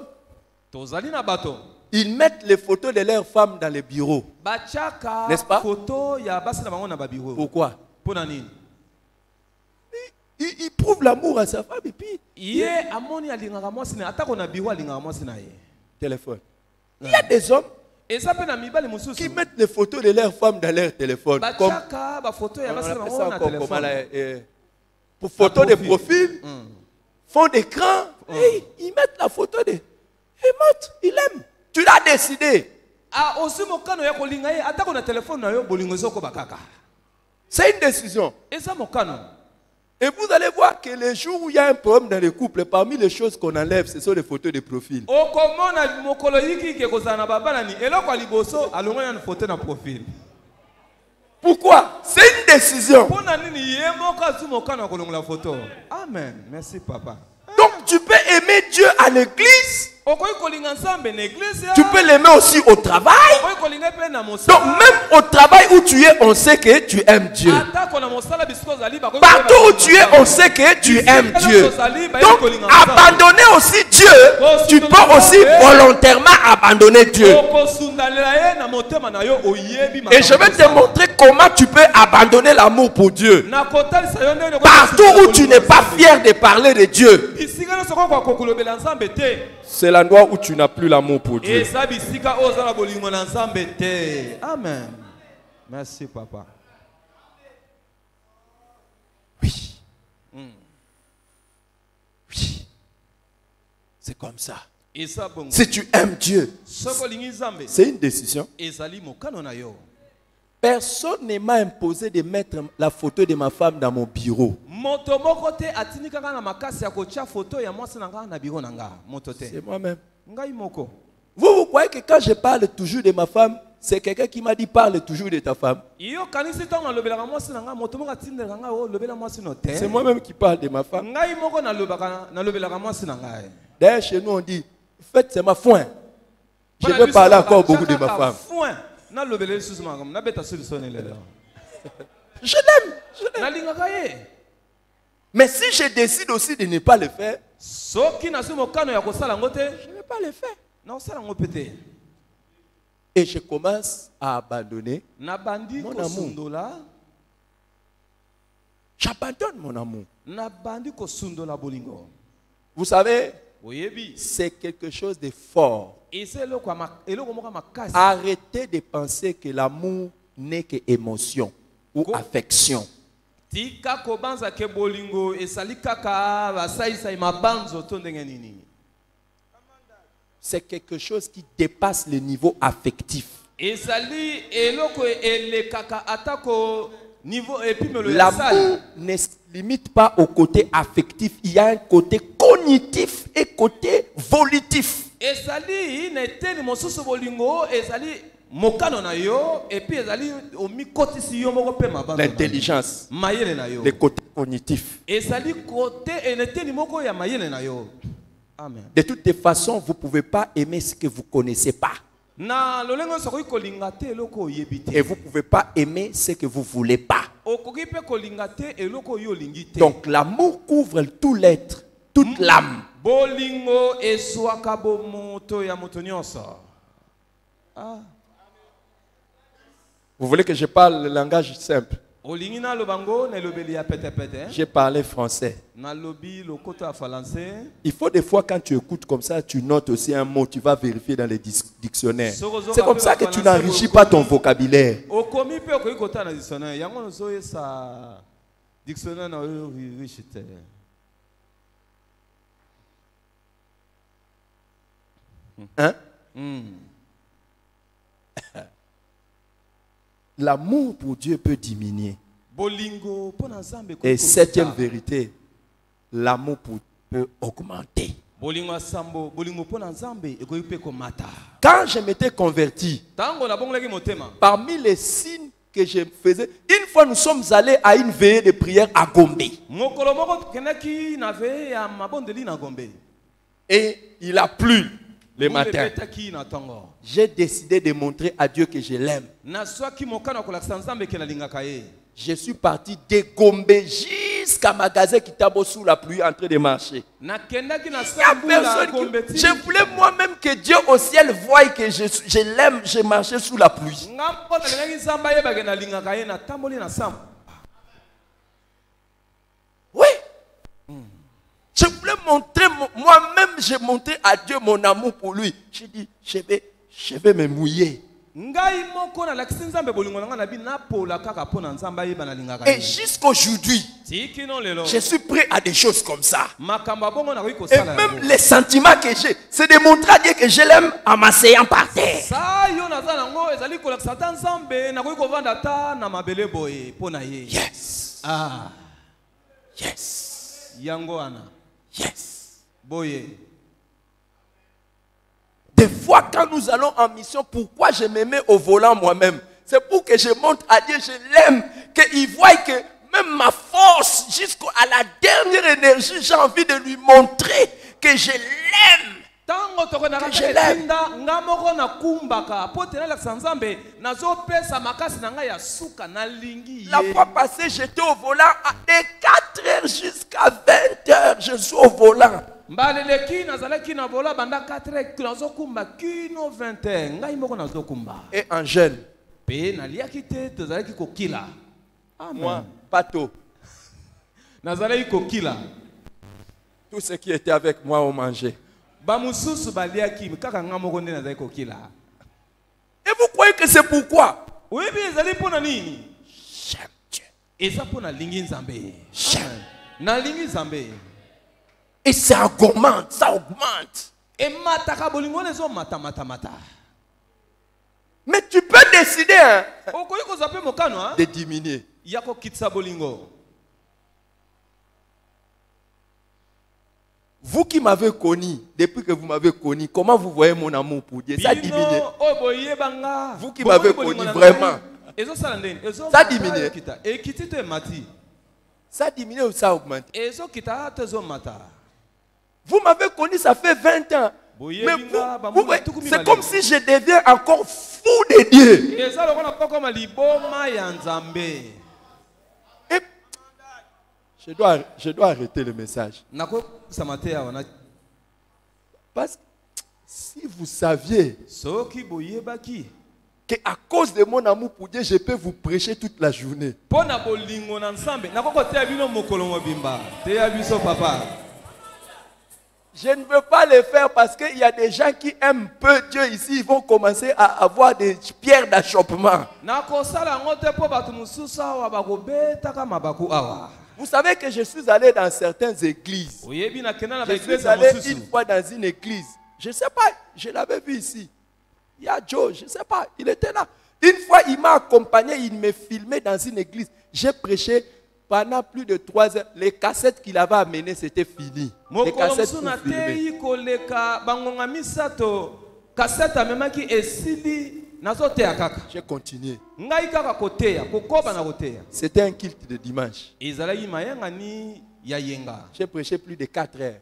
ils mettent les photos de leurs femmes dans les bureaux. N'est-ce pas? Pourquoi? Il prouve l'amour à sa femme et puis téléphone. Il y a des hommes qui mettent les photos de leurs femmes dans leur téléphone. Comme, pour photo de profil, fond d'écran, et ils mettent la photo de... Il aime. Tu l'as décidé. C'est une décision. Et vous allez voir que les jours où il y a un problème dans les couples, parmi les choses qu'on enlève, ce sont les photos de profil. Pourquoi? C'est une décision. Amen. Merci, papa. Donc tu peux aimer Dieu à l'église. Tu peux l'aimer aussi au travail. Donc même au travail où tu es, on sait que tu aimes Dieu. Partout où tu es, on sait que tu aimes Dieu. Donc abandonner aussi Dieu, tu peux aussi volontairement abandonner Dieu. Et je vais te montrer comment tu peux abandonner l'amour pour Dieu. Partout où tu n'es pas fier de parler de Dieu, c'est l'endroit où tu n'as plus l'amour pour Dieu. Amen. Merci, papa. Oui. Oui. C'est comme ça. Si tu aimes Dieu, c'est une décision. Personne ne m'a imposé de mettre la photo de ma femme dans mon bureau. C'est moi-même. Vous croyez que quand je parle toujours de ma femme, c'est quelqu'un qui m'a dit parle toujours de ta femme? C'est moi-même qui parle de ma femme. D'ailleurs, chez nous, on dit faites c'est ma foin. Je veux parler encore beaucoup de ma femme. Je l'aime. Mais si je décide aussi de ne pas le faire, je ne vais pas le faire. Et je commence à abandonner mon amour. J'abandonne mon amour. Vous savez, c'est quelque chose de fort. Arrêtez de penser que l'amour n'est que émotion ou affection. C'est quelque chose qui dépasse le niveau affectif. L'amour ne se limite pas au côté affectif. Il y a un côté cognitif et côté volitif. ezali neteni mosusu bolingo ezali mokano na yo et puis ezali omikotisi yo moko pe mabanga. L'intelligence, mayele na yo. les côtés cognitifs. Ezali côté neteni moko ya mayele na yo. Amen. De toutes les façons, vous ne pouvez pas aimer ce que vous ne connaissez pas. Na lolengo sokoki kolinga te eloko oyebi te. Et vous ne pouvez pas aimer ce que vous ne voulez pas. Okoki pe kolinga te eloko oyo olingi te. Donc l'amour couvre tout l'être, toute l'âme. Bolingo eswaka bomoto ya moto nyonso. Ah. Vous voulez que je parle le langage simple? Olingi na lobango na lobeli ya pete pete. J'ai parlé français. Na lobi lokota français. Il faut des fois quand tu écoutes comme ça, tu notes aussi un mot, tu vas vérifier dans les dictionnaires. C'est comme ça que tu n'enrichis pas ton vocabulaire. Okomi pe okoki kota na dictionnaire. Yango nzo yesa dictionnaire na yo riche te. Hein? L'amour pour Dieu peut diminuer. Et septième vérité, l'amour pour Dieu peut augmenter. Quand je m'étais converti, parmi les signes que je faisais, une fois nous sommes allés à une veillée de prière à Gombe. Et il a plu le matin. J'ai décidé de montrer à Dieu que je l'aime. Je suis parti de Gombe jusqu'à magasin Kitabo sous la pluie en train de marcher. Il y a personne qui... Je voulais moi-même que Dieu au ciel voie que je l'aime, je marchais sous la pluie. Oui. Je voulais montrer, moi-même, j'ai montré à Dieu mon amour pour lui. J'ai dit, je vais me mouiller. Et jusqu'aujourd'hui, je suis prêt à des choses comme ça. Et même les sentiments que j'ai, c'est de montrer à Dieu que je l'aime en m'asseyant par terre. Yes. Ah. Yes. Yes. Boye. Des fois, quand nous allons en mission, pourquoi je me mets au volant moi-même? C'est pour que je montre à Dieu, je l'aime, qu'il voie que même ma force, jusqu'à la dernière énergie, j'ai envie de lui montrer que je l'aime. Que je l'aime. La fois passée, j'étais au volant de 4 heures jusqu'à 20 heures. Je suis au volant. Et en jeûne. Moi, Pato. Tous ceux qui étaient avec moi ont mangé. Et vous croyez que c'est pourquoi? J'aime Dieu. J'aime. Et ça augmente, ça augmente. Mais tu peux décider de diminuer. Vous qui m'avez connu, depuis que vous m'avez connu, comment vous voyez mon amour pour Dieu? Ça diminue. Vous qui m'avez connu vraiment, ça diminue. Ça diminue ou ça augmente? Vous m'avez connu, ça fait 20 ans. Mais vous c'est comme si je deviens encore fou de Dieu. Et je dois arrêter le message. Parce que si vous saviez qu'à cause de mon amour pour Dieu, je peux vous prêcher toute la journée. Je ne veux pas le faire parce qu'il y a des gens qui aiment peu Dieu ici. Ils vont commencer à avoir des pierres d'achoppement. Vous savez que je suis allé dans certaines églises. Je suis allé une fois dans une église. Je ne sais pas, je l'avais vu ici. Il y a Joe, je ne sais pas, il était là. Une fois, il m'a accompagné, il me filmait dans une église. J'ai prêché Pendant plus de 3 heures, les cassettes qu'il avait amenées, c'était fini. Les cassettes pour filmer. J'ai continué. C'était un culte de dimanche. J'ai prêché plus de 4 heures.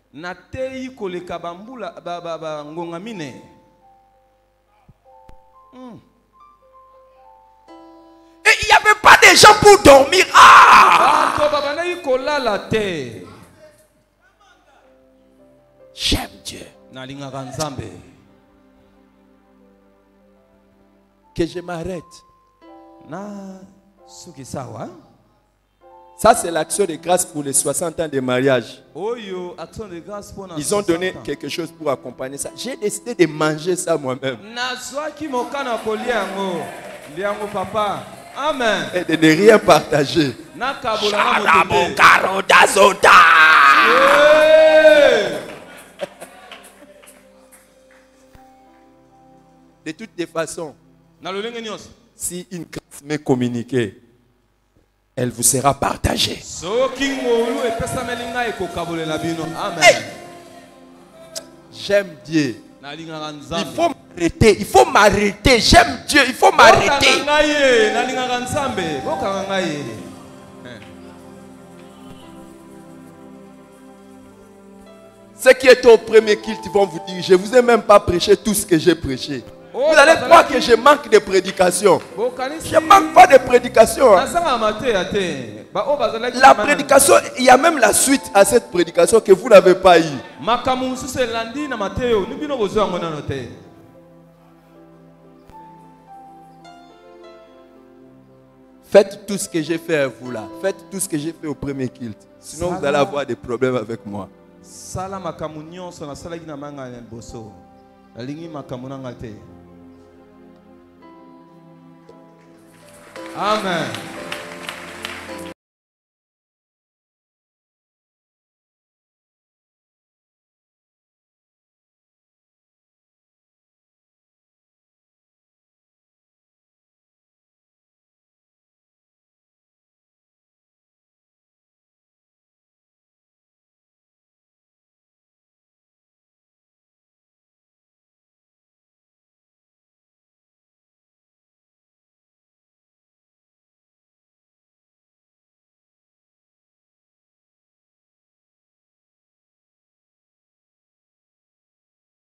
Et il n'y avait pas de gens pour dormir. Ah! J'aime Dieu. Que je m'arrête. Ça, c'est l'action de grâce pour les 60 ans de mariage. Ils ont donné quelque chose pour accompagner ça. J'ai décidé de manger ça moi-même. Amen. Et de ne rien partager. De toutes les façons, si une grâce m'est communiquée, elle vous sera partagée. Hey! J'aime Dieu. Il faut m'arrêter. J'aime Dieu. Il faut m'arrêter. Ceux qui étaient au premier culte, ils vont vous dire, je ne vous ai même pas prêché tout ce que j'ai prêché. Vous allez croire que je manque de prédication. Je ne manque pas de prédication. La prédication, il y a même la suite à cette prédication que vous n'avez pas eu. Faites tout ce que j'ai fait à vous là. Faites tout ce que j'ai fait au premier culte. Sinon vous allez avoir des problèmes avec moi. Amen.